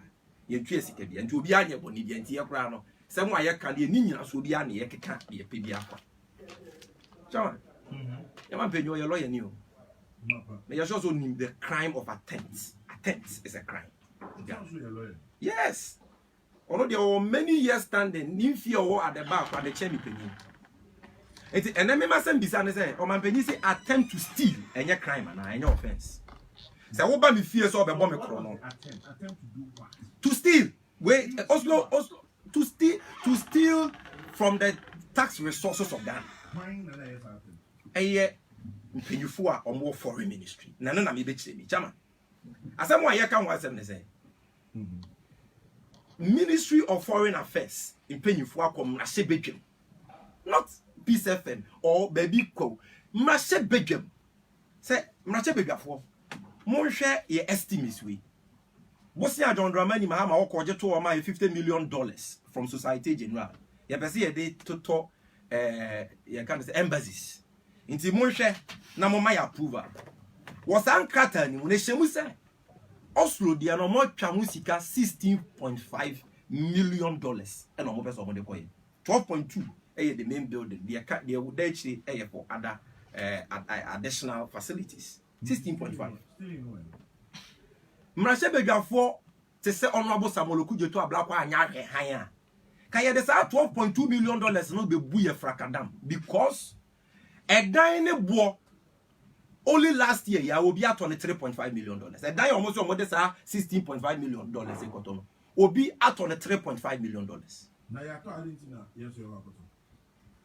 [SPEAKER 3] Ye ntu esikedia ntu obi anya boni bi nti ye kra no. Some way can ye nina so be an ye can't be a pibia. John, you might be your lawyer new. May you also name the crime of attempts. Attempts is a crime. Yes. Although there were many years standing, in fear or at the back at the chemi penny. And then me masem bisa ne say o man penyi say attempt to steal any crime and any offense. Say wo ba me fie so be bo me kro no.
[SPEAKER 2] Attempt to do what?
[SPEAKER 3] To steal. Wait, Oslo to steal from the tax resources of Ghana.
[SPEAKER 2] Mine na yes happen.
[SPEAKER 3] Eye mpenyufo a omo foreign ministry. Na no na me be kire me chama. Asem wa ye ka ho asem ne say. Ministry of Foreign Affairs mpenyufo akom na hye bedwem. Not Peace FM or Baby Co. Mrashe bedwem. Say mrashe bedwafo. Mo hwe ye estimates we. Bosia John Dramani Mahama okoje to o $50 million from Societe Generale. Ye pese ye dey toto ye can say embassies. Inti mo hwe na mo may approval. Was ankrata ni mo ne hyemu say Oslo dia no mo twa mo sika $16.5 million and no mo pese mo de koye. 12.2 the main building. They would actually for other additional facilities. 16.5. Mrashe bedwafo te se honorable Samuel Okudzeto ablakwa anya han kaya de sa $12.2 million no be bu ye frakadam because edan ne bo only last year ya obi atone $3.5 million. Edan almost almost sa $16.5 million ekoto no. Obi atone $3.5 million.
[SPEAKER 2] Na ya to Argentina yes you are.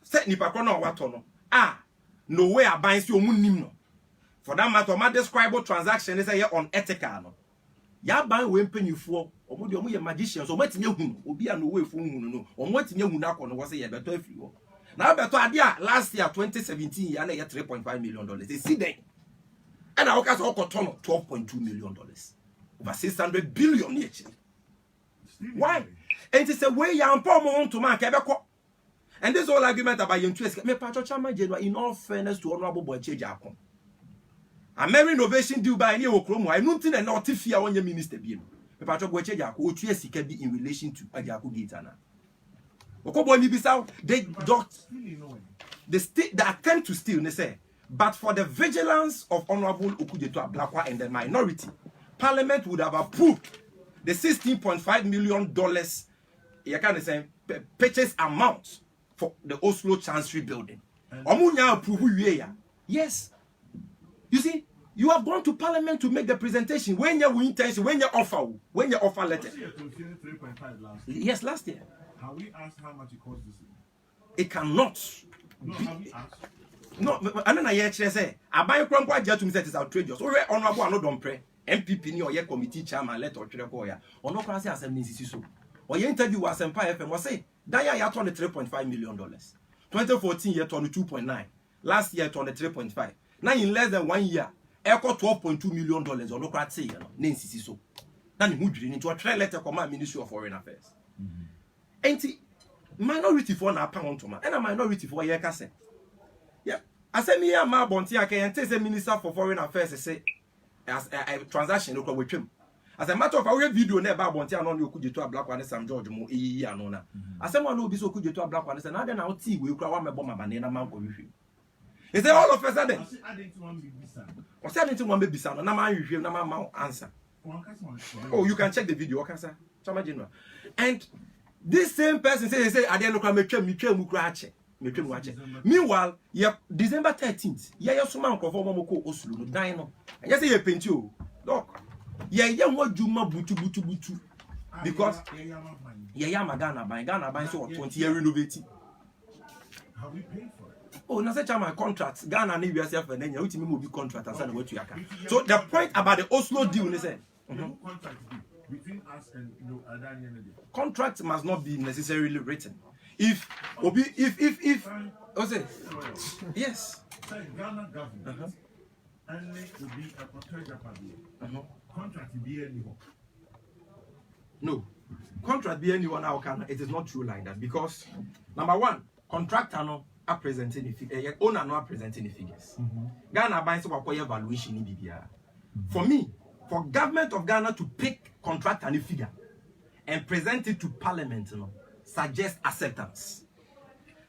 [SPEAKER 3] Set nipa kro na wato no. No way aban si omunnim no. For that matter, my describable transaction is unethical. No? Ya ban we mpenyufo, omo de omo ye magicians, omo etinye hu, obi a no way fu hu no, omo etinye hu na kono wo say ye beto afiri wo. Na beto ade a last year 2017 ya na ye $3.5 million. They see then. And I was also $12.2 million. Over 600 billion each. Why? And it's a way you want to mark ebeko. And this whole argument about interest. Me patcho chama general in all fairness to honorable Boache Jakon. A mere innovation due by any okromo. I don't think that not if you are your minister be. Me patcho Boache Jakon o tue sika be in relation to Ajaku Gitana. Okobo ni bisa they don't the attempt to steal they say. But for the vigilance of Honorable Okudzeto Ablakwa and the minority, Parliament would have approved the $16.5 million you can say purchase amount for the Oslo Chancery building. Yes. You see, you have gone to Parliament to make the presentation when you intention, when you offer letter. Yes, last year.
[SPEAKER 2] Have we asked how much it costs this year?
[SPEAKER 3] It cannot.
[SPEAKER 2] No, have we asked?
[SPEAKER 3] No, I don't know yet. Say, I buy a crumb quite just to say it's outrageous. Or honorable, I don't pray. MPP ni or your committee chairman let or trekoya. Or no class assembly so. Or your interview was Empire FM was say, Daya ya turned $3.5 million. 2014 year turned 2.9. Last year turned 3.5. Now in less than 1 year, echo $12.2 million or no class say, Nancy so. Now you move into a trail letter command Ministry of Foreign Affairs. Ain't minority for na pound to man, and a minority for your cassette. Yeah. I say me and my bonti, I can tell the Minister for Foreign Affairs say as a transaction with him. As a matter of our video never bonti and on you could to a black one Sam George Mo anona. As someone who be so could to a black one and then I'll see we cry one bomb banana man with you. Is there all of a sudden? Or sending to one baby son, and I'm review no answer. Oh, you can check the video, okay, sir? And this same person say I didn't look meanwhile, December 13th, yeah, someone conform Momoko Oslo, Dino. And yes, you paint you. Look, yeah, what Juma butu because yeah, Ghana buy so 20 year renovating.
[SPEAKER 2] Have we paid for it?
[SPEAKER 3] Oh, na such my contracts. Ghana need yourself and then you will be contract and send what you can. So the point about the Oslo deal is
[SPEAKER 2] contract between us and Adani.
[SPEAKER 3] Contract must not be necessarily written. If yes.
[SPEAKER 2] Ghana government and will be a protector contract be anyone.
[SPEAKER 3] No. Contract be anyone now can it is not true like that because number one, contractor no are presenting the figures. Owner no are presenting the figures. Ghana buys so what evaluation in BBR. For me, for government of Ghana to pick contract and a figure and present it to Parliament, suggest acceptance.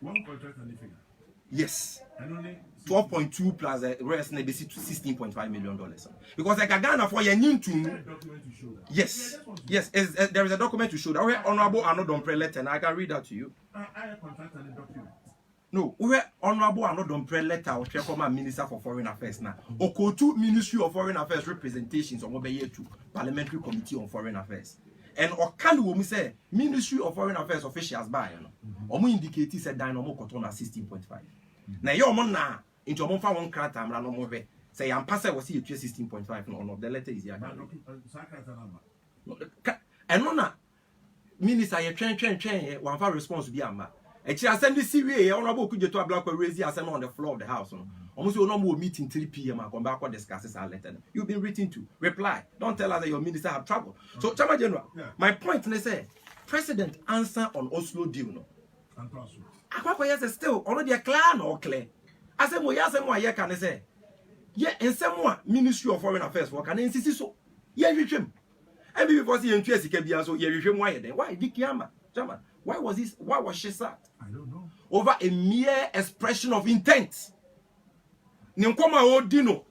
[SPEAKER 2] One contract and a figure.
[SPEAKER 3] Yes.
[SPEAKER 2] And only
[SPEAKER 3] 12.2 plus the rest they see to $16.5 million. Because like a Ghana for your new to
[SPEAKER 2] document to show that.
[SPEAKER 3] Yes, there is a document to show that. Honorable Arnold Dompré letter, and I can read that to you.
[SPEAKER 2] I contract and a document.
[SPEAKER 3] No, we honorable Anodom pre letter or Chekoma Minister for Foreign Affairs now. Okotu Ministry of Foreign Affairs representations on mobile to Parliamentary Committee on Foreign Affairs. And Okan woman say Ministry of Foreign Affairs officials by Omo indicate said dynamo cotona 16.5. Now your mon na into a monfa one crater and no more say I'm passer was here 16.5 no the letter is here. And no Minister ye train one for response to be ama. And she send this Syria, honorable could you to a black raise assembly on the floor of the house. Almost your normal meeting 3 p.m. I come back or discusses our letter. You've been written to reply. Don't tell us that your minister have trouble. So, Chama General, my point is say, President answer on Oslo deal. No, I still already a clan or clear. I said, well, yes, and why can I say, yeah, and someone Ministry of Foreign Affairs work and insist so. Yeah, you trim. And before seeing Tracy can be also, yeah, you trim why then? Why Vicky Yama? Chama? Why was this? Why was she sacked?
[SPEAKER 2] I don't know.
[SPEAKER 3] Over a mere expression of intent. Ninkoma Odino.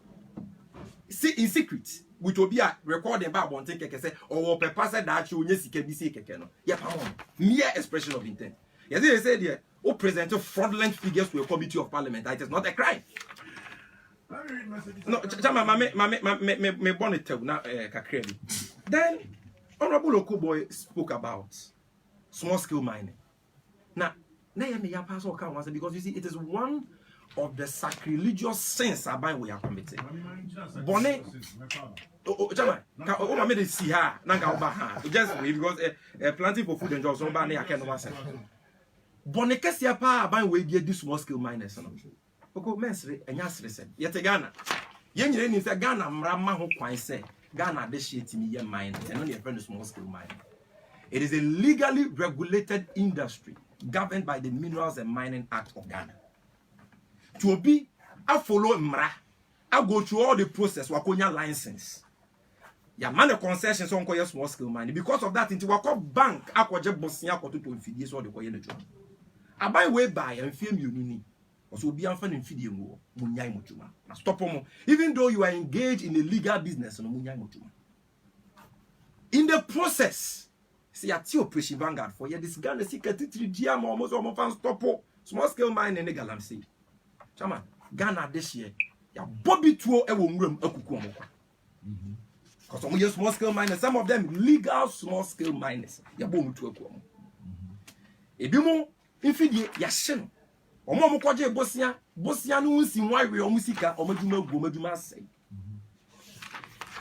[SPEAKER 3] See in secret, which will be a recording about one thing say, or Papa said that you can be sick. Yeah, mere expression of intent. Yes, they said here, who presented fraudulent figures to a committee of parliament. That is not a crime. No, Chama, me bonnet now, Kakreli. Then, Honorable Okoboy spoke about small scale mining. Now because you see, it is one of the sacrilegious sins we are committing. Bonnet, oh, I made it see her, just because planting for food and jobs, so I can't say. Bonnet, Cassiapa, by way, get this small scale miners. Oko mensre, and yasre, yet a Ghana. Yen is a Ghana, Mrama who quite say, Ghana, this shit in your mind, and only a friend of small scale mining. It is a legally regulated industry governed by the Minerals and Mining Act of Ghana. To be, I follow MRA. I go through all the process, wakonya license. Ya man the concessions on koye small scale mining. Because of that, into wako bank, akwaje bosia koto to infidie so de koye nejo. Abai way by and film you nini. Also be anfa infidie mo munyai motuma. Na stop mo. Even though you are engaged in a legal business, no munyai motuma. In the process, see a tea operation vanguard for ye this Ghana secret 3 GM almost stop small scale mining in Galamsey. Chama Ghana this year ya Bobby tuo e wo nwuram akuku omoko. Because some use small scale miners, some of them legal small scale miners. Ya bo mutu akuku omo. Ebi mo infidie ya hye. Omo mo kwaje bosia no nsi nwawe omo sika omaduma gu omaduma asai.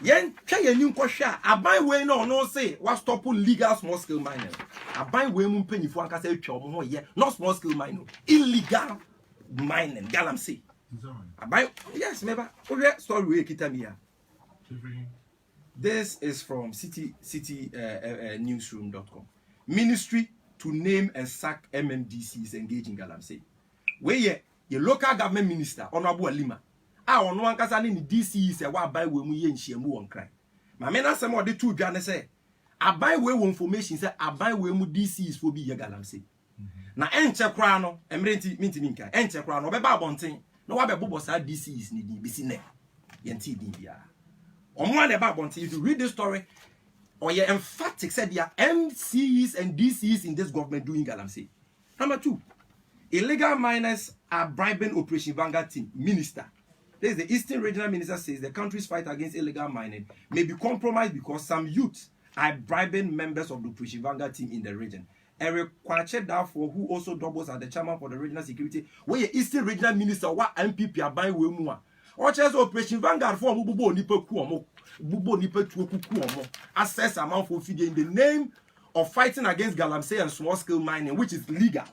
[SPEAKER 3] Yen twa yanim kwhwa aban we no no say what stop legal small scale mining. Aban we mu mpanyifo ankasa atwa omo ho ye not small scale mining, illegal mining Galamsey. Aban yes member story we kitamiya. This is from newsroom.com. Ministry to name and sack MMDCs engaged in Galamsey. Where ye local government minister Honorable Alima. Ono ankasa ne DC se wa abai we mu ye nhyiamu won kran ma me na asem o de tu dwa ne se abai we wo information se abai we mu DC is for bi ye Galamsey na enche kra no emrenti minti nka enche kra no obeba abonten na wa be bobo sa DC is ni din bisi ne ye nti din bia omo ade ba abonten. If you read this story or ye emphatic said there are MCs and DCs in this government doing Galamsey. Number 2, illegal miners are bribing Operation Vanguard team minister. This is the Eastern Regional Minister says the country's fight against illegal mining may be compromised because some youths are bribing members of the Operation Vanguard team in the region. Eric Kwache, therefore, who also doubles as the chairman for the regional security, where the Eastern Regional Minister, what MPP are buying with more. Or just Operation Vanguard for Bubo Nipa Kuomo, Bubo Nipa Tuomo, assess amount for feeding in the name of fighting against Galamsey and small scale mining, which is legal.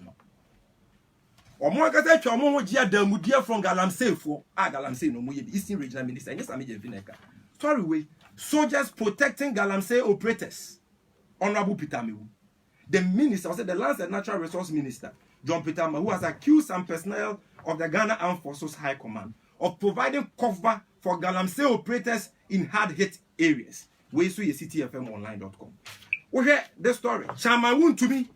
[SPEAKER 3] Omoakata chomo jia damudia from Galamsey for Galamsey no moye Eastern Regional Minister. Yes, I'm Vineka. Story way. Soldiers protecting Galamsey operators. Honorable Peter Mewu. The minister, I said the Lands and Natural Resource Minister, John Peter Mewu, who has accused some personnel of the Ghana Armed Forces High Command of providing cover for Galamsey operators in hard-hit areas. We see CTFMonline.com. We hear the story. Chamawun to me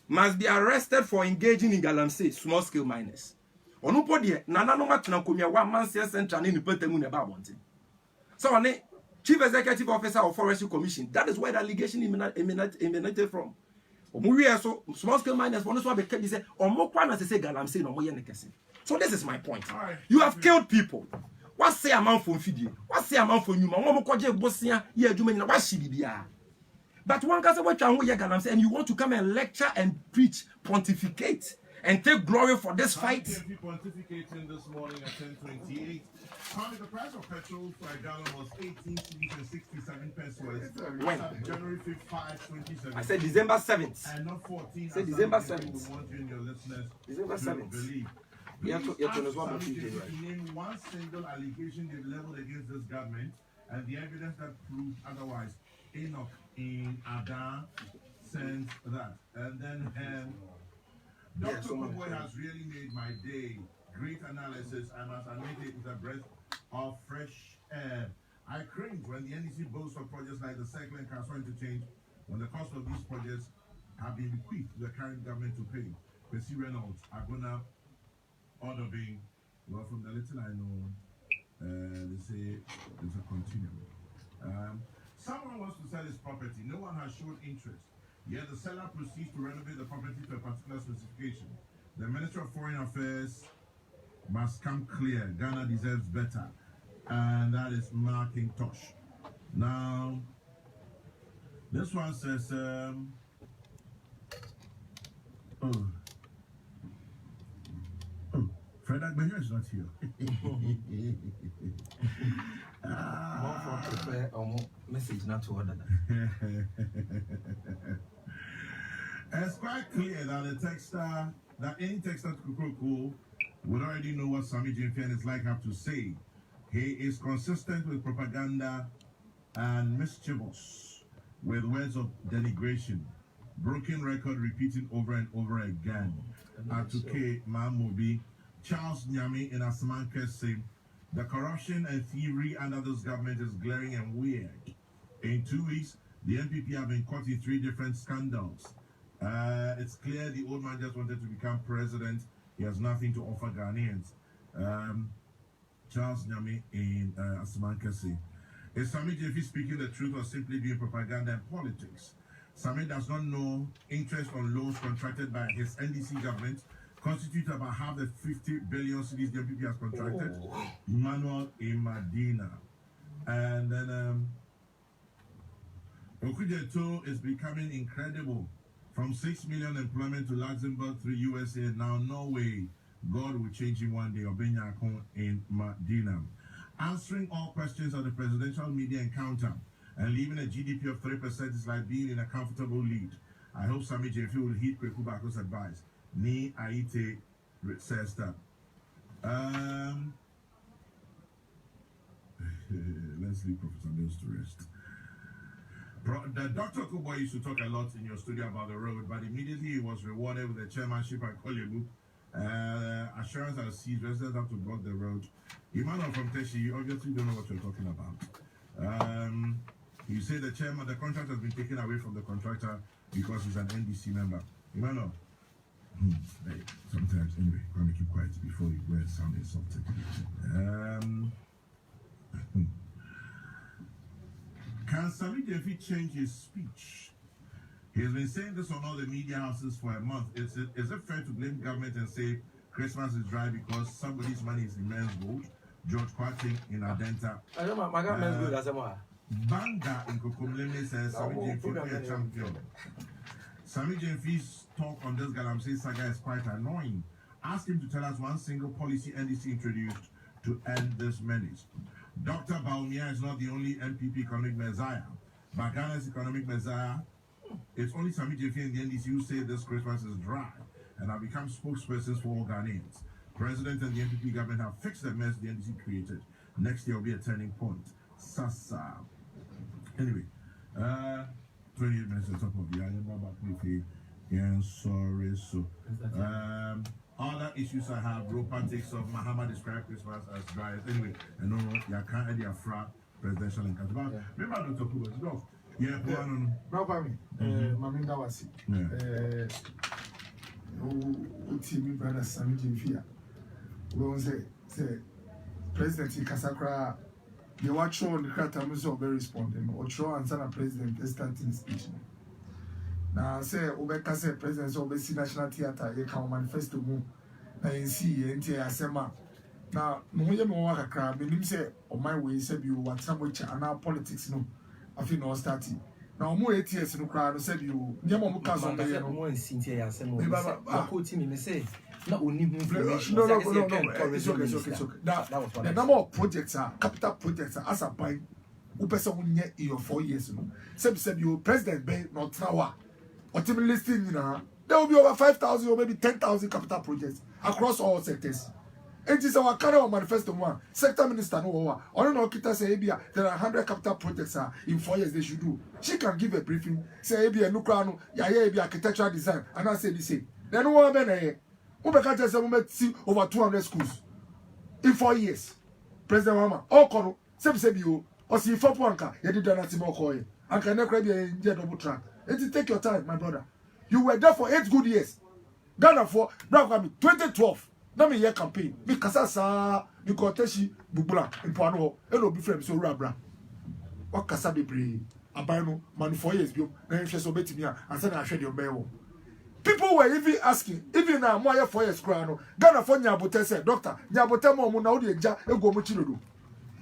[SPEAKER 3] must be arrested for engaging in Galamsey small scale miners. Onupodie nana no matuna komia wa mansia central ni petemu ne ba bonte. So on Chief Executive Officer of Forestry Commission, that is where the allegation emanated from. Omuwe so small scale miners one so be can say omokwa na say galamsey no moye nekese. So this is my point. You have killed people. What say a man for fidie? What say a man for nyuma? One mokoje bosia ye adwuma nyina wa hye bibia. But one can say what you want galamsey and you want to come and lecture and preach, pontificate and take glory for this fight.
[SPEAKER 2] Pontificating this morning at 10:28. Currently, the price of petrol for a gallon was 18 cedis and 67 pesos.
[SPEAKER 3] When?
[SPEAKER 2] January 5th, 2017.
[SPEAKER 3] I said December 7th.
[SPEAKER 2] And not 14.
[SPEAKER 3] Say December 7th.
[SPEAKER 2] We want you and your listeners
[SPEAKER 3] December
[SPEAKER 2] to
[SPEAKER 3] 7th.
[SPEAKER 2] believe.
[SPEAKER 3] You have to know what
[SPEAKER 2] Please
[SPEAKER 3] I'm
[SPEAKER 2] ask Sami name one single allegation they've leveled against this government and the evidence that proves otherwise. Enoch in Ada sends that. And then Dr. Kuboy has really made my day. Great analysis. I must admit it with a breath of fresh air. I cringe when the NDC boasts of projects like the Cycle and Castle Interchange when the cost of these projects have been bequeathed to the current government to pay. Percy Reynolds, Agona, order being, well, from the little I know, they say it's a continuum. Someone wants to sell his property. No one has shown interest. Yet the seller proceeds to renovate the property to a particular specification. The Minister of Foreign Affairs must come clear. Ghana deserves better. And that is Marking Tosh. Now, this one says, Fred Agbejo is not here.
[SPEAKER 3] Message not to order.
[SPEAKER 2] It's quite clear that any texter to Kukuruku would already know what Sami Jimfian is like have to say. He is consistent with propaganda and mischievous with words of denigration, broken record repeating over and over again. Atuke Mamobi, Charles Nyami in Asmanke say, the corruption and thievery under this government is glaring and weird. In 2 weeks, the NPP have been caught in 3 different scandals. It's clear the old man just wanted to become president. He has nothing to offer Ghanaians. Charles Nyami in Asmankasi. Is Sami Jefi speaking the truth or simply doing propaganda and politics? Sami does not know interest on loans contracted by his NDC government constitute about half the 50 billion cedis the NPP has contracted. Emmanuel Imadina. And then Okujeto is becoming incredible. From 6 million employment to Luxembourg through USA, now Norway. God will change him one day. Obenya Akon in Medina. Answering all questions of the presidential media encounter and leaving a GDP of 3% is like being in a comfortable lead. I hope Sami Jefi will heed Kweku Bako's advice. Ni Aite says that. Let's leave Professor Mills to rest. The Dr. Kuboy used to talk a lot in your studio about the road, but immediately he was rewarded with the chairmanship at Kolebu. Assurance that sees residents have to block the road. Emmanuel from Teshi, you obviously don't know what you're talking about. You say the chairman, the contract has been taken away from the contractor because he's an NDC member. Emmanuel, sometimes, anyway, I'm going to keep quiet before you go and sound insulted. Can Sami Jefi change his speech? He has been saying this on all the media houses for a month. Is it fair to blame government and say Christmas is dry because somebody's money is in men's gold? George Kwating in Adenta.
[SPEAKER 3] My government's good as a
[SPEAKER 2] Banga in Kokomleme says Sami Jefi is a champion. Sami Jefi's talk on this Galamsey saga is quite annoying. Ask him to tell us one single policy NDC introduced to end this menace. Dr. Baumia is not the only NPP economic messiah, but Ghana's economic messiah. It's only Sami Jefi and the NDC who say this Christmas is dry and have become spokespersons for all Ghanaians. President and the NPP government have fixed the mess the NDC created. Next year will be a turning point. Sasa. Anyway, 28 minutes on top of the island. Yeah, sorry. So, other issues I have, Ropa takes off. Mahama described Christmas as dry. Anyway, I know you can't add your frat presidential encounter. Remember, Dr. Kubo, go. Yeah,
[SPEAKER 1] Brother, Maminda Wasi. Team brother Sami Jefi. We say President Kasakra. The watch on the Kratam is very responding. Or show answer a president starting speech. na say obeka say president so obesi national theatre ye kan manifesto mu na nsi ye nti asema na no ye me wa kakra me nim say o my way say bi o watra mo cha na politics no afi no start na o mo ATS no kra no say bi o nye mo ka so be no
[SPEAKER 3] mo nsi nti ya asema o ko ti me say na oni hu information
[SPEAKER 1] no it's okay the number of projects are capital projects are as a buy who person who near in your 4 years no say you president be not trawa ultimately listing there will be over 5,000 or maybe 10,000 capital projects across all sectors. It is our kind of manifesto one sector minister no or no kita say there are 100 capital projects in 4 years they should do. She can give a briefing say a nukra no ya architectural design and I say this say then no be Ubeka just see over 200 schools in 4 years. President Mama, all kono, say you, or see 4 points, you did not see more coin. And can never be in double track. It take your time, my brother. You were there for 8 good years. Ghana for 2012. Now me year campaign. Because asa, you got Teshi Bubula in Pano, hello, be friends, so rabra. What Kasabi Bri, Abano, man 4 years, you, and she's obeying me, and said I shed your bell. People were even asking, even now, more 4 years, Grano, Ghana for Nyabote said, Doctor, Nyabote Monaudi, Ego Muchilu.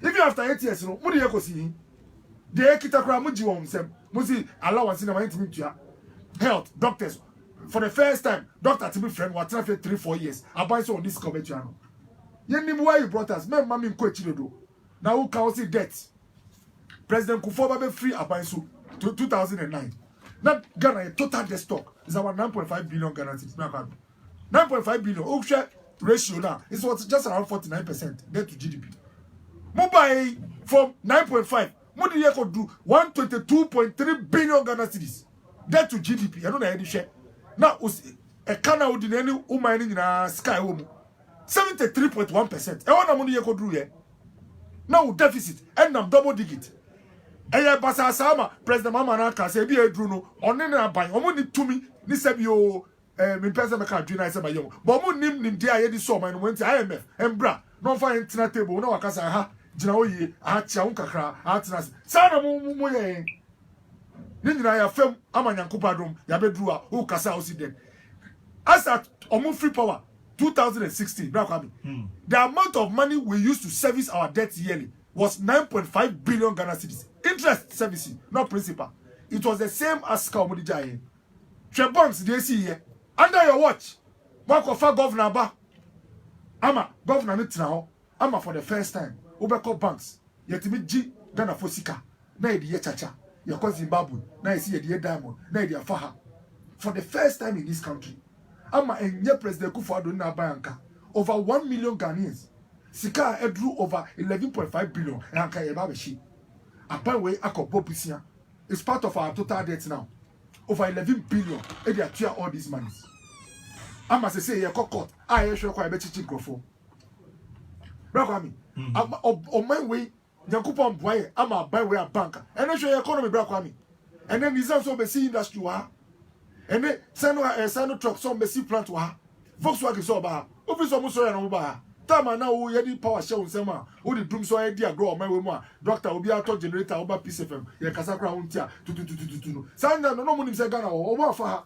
[SPEAKER 1] Even after 8 years, no, what do you see? The Ekitakra Muji on them, Musi allowance in a intimate health, doctors. For the first time, Doctor to be friend, what 3-4 years, I buy so on this cover channel. Yenim why you brought us, men mammy Cochilodo. Now who can see debt? President Kufuor be free Abainsu to 2009. Not Ghana, a total debt stock is about 9.5 billion Ghana cedis. 9.5 billion. Oksha ratio now is what just around 49% debt to GDP. Mobile from 9.5. What did you do? 122.3 billion Ghana cedis debt to GDP. I don't know any share. Now a Ghana would in any woman in a sky home 73.1%. I want to money you could do here. Now deficit and double digit. Eye basa sama president mama na ka se bi edru no oni na ban omo ni tumi ni se bi o me pesa me ka dwi na se ba yo but omo nim dia ye di so man no wenti IMF embra no fa interna table na wakasa ha gina oyi a tia un kakra a tena sa na mo ye ni nyina ya fam amanyankopa dom ya bedru a o kasa o si den as at omo free power 2016 the amount of money we used to service our debt yearly was 9.5 billion Ghana cedis. Interest servicing, not principal. It was the same as Kaumudi Jai. Bonds they see here. Under your watch. Wakofa governor ba. Ama governor now. Ama for the first time. Ubeko banks. Yetimi G Ghana Fosika. Na ye chacha. Your cousin Zimbabwe. Na see ye diamond. Na ye faha. For the first time in this country. Ama enye President Kufuor na banka. Over 1 million Ghanaians. Sika drew over 11.5 billion and Kayabashi. Upon way Akopopisia is part of our total debt now. Over 11 billion. And they are all these monies. I must say, you're court. I show quite a bit of growth. Brakwami, on my way, Yakupon Boy, I'm a by way of banker. And I show your economy, Brakwami. And then results of the sea industry. And then Sano truck, some Bessie plant. Volkswagen so bad. Office almost so and Tama na wo yedi power show nsema wo di drum so idea grow my way mu a doctor obi auto generator oba PCFM ye kasa kra huntia tu no sanda no mo nim se Ghana wo oba fa ha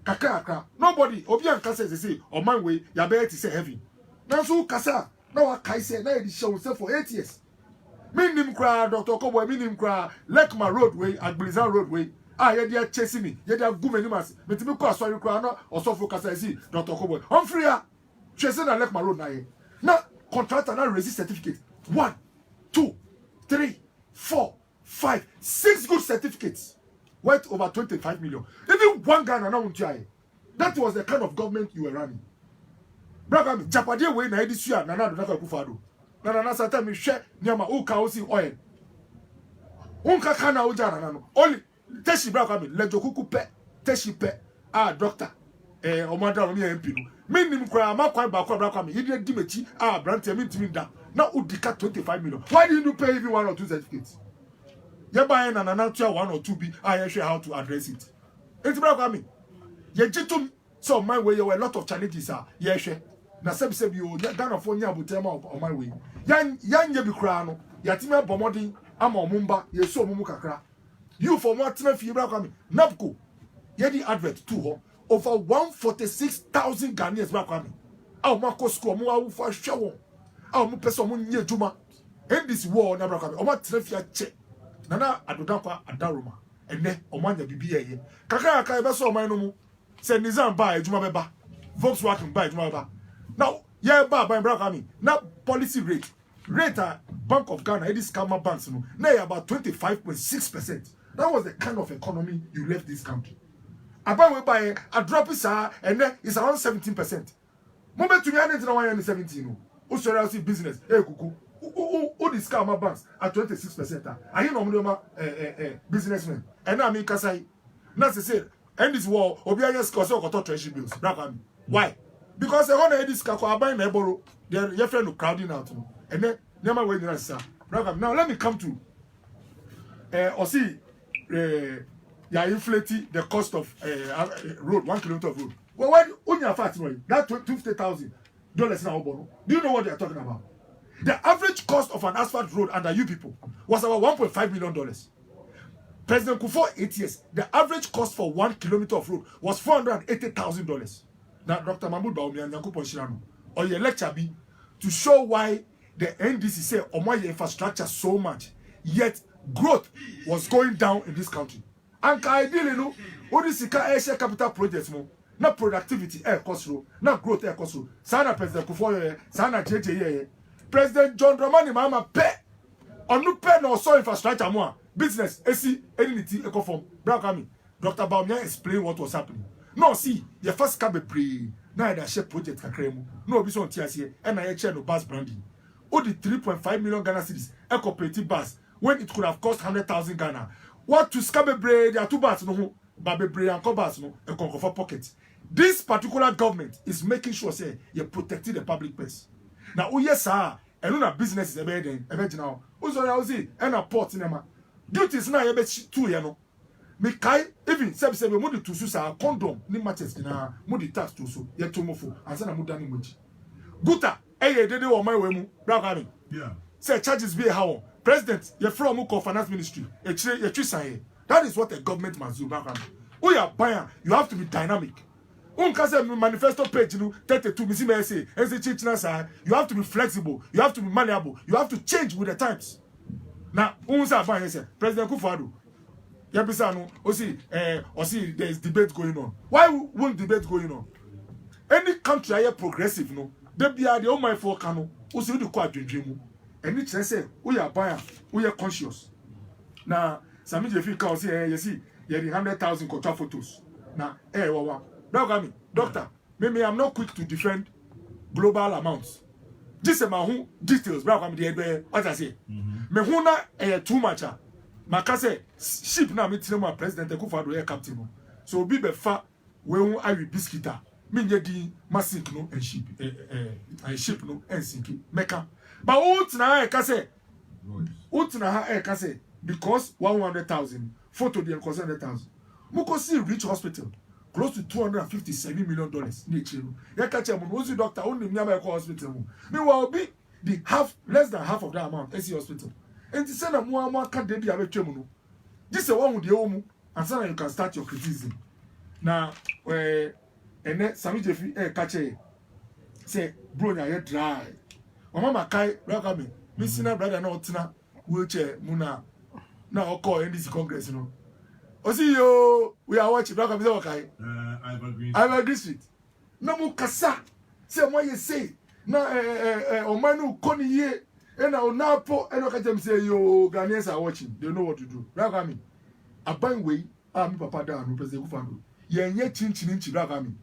[SPEAKER 1] kakra nobody obi an kasa say o man way ya be ti say heavy na so kasa na wa kai say na yedi show say for 8 years minim kra Dr. Kobo minim kra Lekma road way Agbilizan road way yedi a chase me yedi a gu menimas metimi ko asori kra na osofo kasa say Dr. Kobo on free ya Chasing and Lekma road now contractor now resist certificate 1, 2, 3, 4, 5, 6 good certificates worth over 25 million. Even one Ghana now won't try. That was the kind of government you were running. Brother, Japade way na edisia na na do na Akufo-Addo. Na sata me hwe niama o ka o si oil. Unka kana o jana na no. Only teshi brother me lejokuku pe, teshi pe. Doctor. Omada me MP no. Minim kra makwan ba kwa brakwa me yede di mechi brand me ntimi da na udika 25 million. Why didn't you pay even 1 or 2 certificates? You buy na 1 or 2 bi I show how to address it. It's brakwa me. Ye jitum so my way you were a lot of challenges ye hwe. Na sebseb you Ghana for nya abotema on my way. Yan ye bi kra no yatime bomodin ama omumba ye so omumu kakra. You for what na fi brakwa me. Napco Yedi advert to over 146,000 Ghanaians back on me. Our Marco school, more for show. Our person near Juma. In this war, never come. Or what trefia check. Nana Adodapa Adaruma. And then Omanya BBA. Kaka Kaibaso Manomu. Say Nizam buy Juma Beba. Volkswagen buy Juma Beba. Now, yeah, by Brakami. Now, policy rate. Rate Bank of Ghana, this Kama banks, now about 25.6%. That was the kind of economy you left this country. About we buy a drop is and then it's around 17%. Moment to me, I didn't know 17. Who should I see business? Hey, Kuku. Who this Kama banks at 26%? I hear no businessmen. And now I mean, Kasai. That's the same. And this war, Obia's Koso got treasury bills. Why? Because I want to this Kako buying a borrow. They're your friend who crowding out. And then, never wait, sir. Now, let me come to or see. You are inflating the cost of road, 1 kilometer of road. Well, when you are fat, that $50,000 now, do you know what they are talking about? The average cost of an asphalt road under you people was about $1.5 million. President Kufuor 8 years, the average cost for 1 kilometer of road was $480,000. Now, Dr. Mahmoud Baoumi and Yankupo Shirano, or your lecture be to show why the NDC say Omoye infrastructure so much, yet growth was going down in this country. And ideally, no, all this Asia capital projects, not productivity, cost, not growth, cost. Sana President Kufuor, Sana JJ, President John Dramani Mahama pay, on no pay no so infrastructure more business, AC, anything, ecoform. Brakami, Dr. Baumia explained what was happening. No, see, your first cabin pre, now I share project Kakremu, no, be on TSA, and I share no bus branding. All the 3.5 million Ghana cedis, a cooperative bus, when it could have cost 100,000 Ghana. What to Scabebre, there are two bars, no, Babebre and Cobas, no, and Concofor pockets. This particular government is making sure, say, you're protecting the public purse. Now, oh, yes, sir, and no business is a bed, now. Who's and a port cinema. Duties now, you 2 years, no. Me kai even se mudi tusu sa condom ni matches na mudi tax tusu ye tomofo ansa na muda ni moji guta eye dede wo man we mu bra
[SPEAKER 2] yeah
[SPEAKER 1] say charges be how president ye from mu finance ministry e chire ye twisan. That is what a government must do. Who you are buying, you have to be dynamic. Manifesto page 32 you have to be flexible, you have to be malleable, you have to change with the times. Now President Kufuor see there is debate going on. Why won't debate going on? Any country are progressive, no, they be the old my for cano, also do quite dream. And it says, we are buying, we are conscious. Now, some if you can say, you see, you have 100,000 contract photos. Now, doctor, maybe I'm not quick to defend global amounts. This is my own details, what I say. Me huna too much. Makase ship na me tinu ma president Kufuor air captain. So be fa we hu awi biscuita. Me nye di masink no and ship ship no and sinki meka. But utina e kase utina ha e kase because 100,000 photo the 100,000. Muko see Rich Hospital close to $257 million ni chiru. Ya kache mo ozi doctor only me am hospital mo. Me will be the less than half of that amount AC hospital. And say na mo ka dey be abetwem no. This is one with the omu and so you can start your criticism. Now ene Sami Jefi kache say bro nya ye dry. Mama kai raka me senior brother na otina wheelchair muna na oko NDC Congress no. Osi yo we are watching raka me say okay. I've agreed street. Na mu kasa say mo ye say na omanu koni ye. And now Napo and look at them say yo Ghanaians are watching, they know what to do. Ragami. A bang way, I'm papa down, President Kufuor. Ye chin ragami.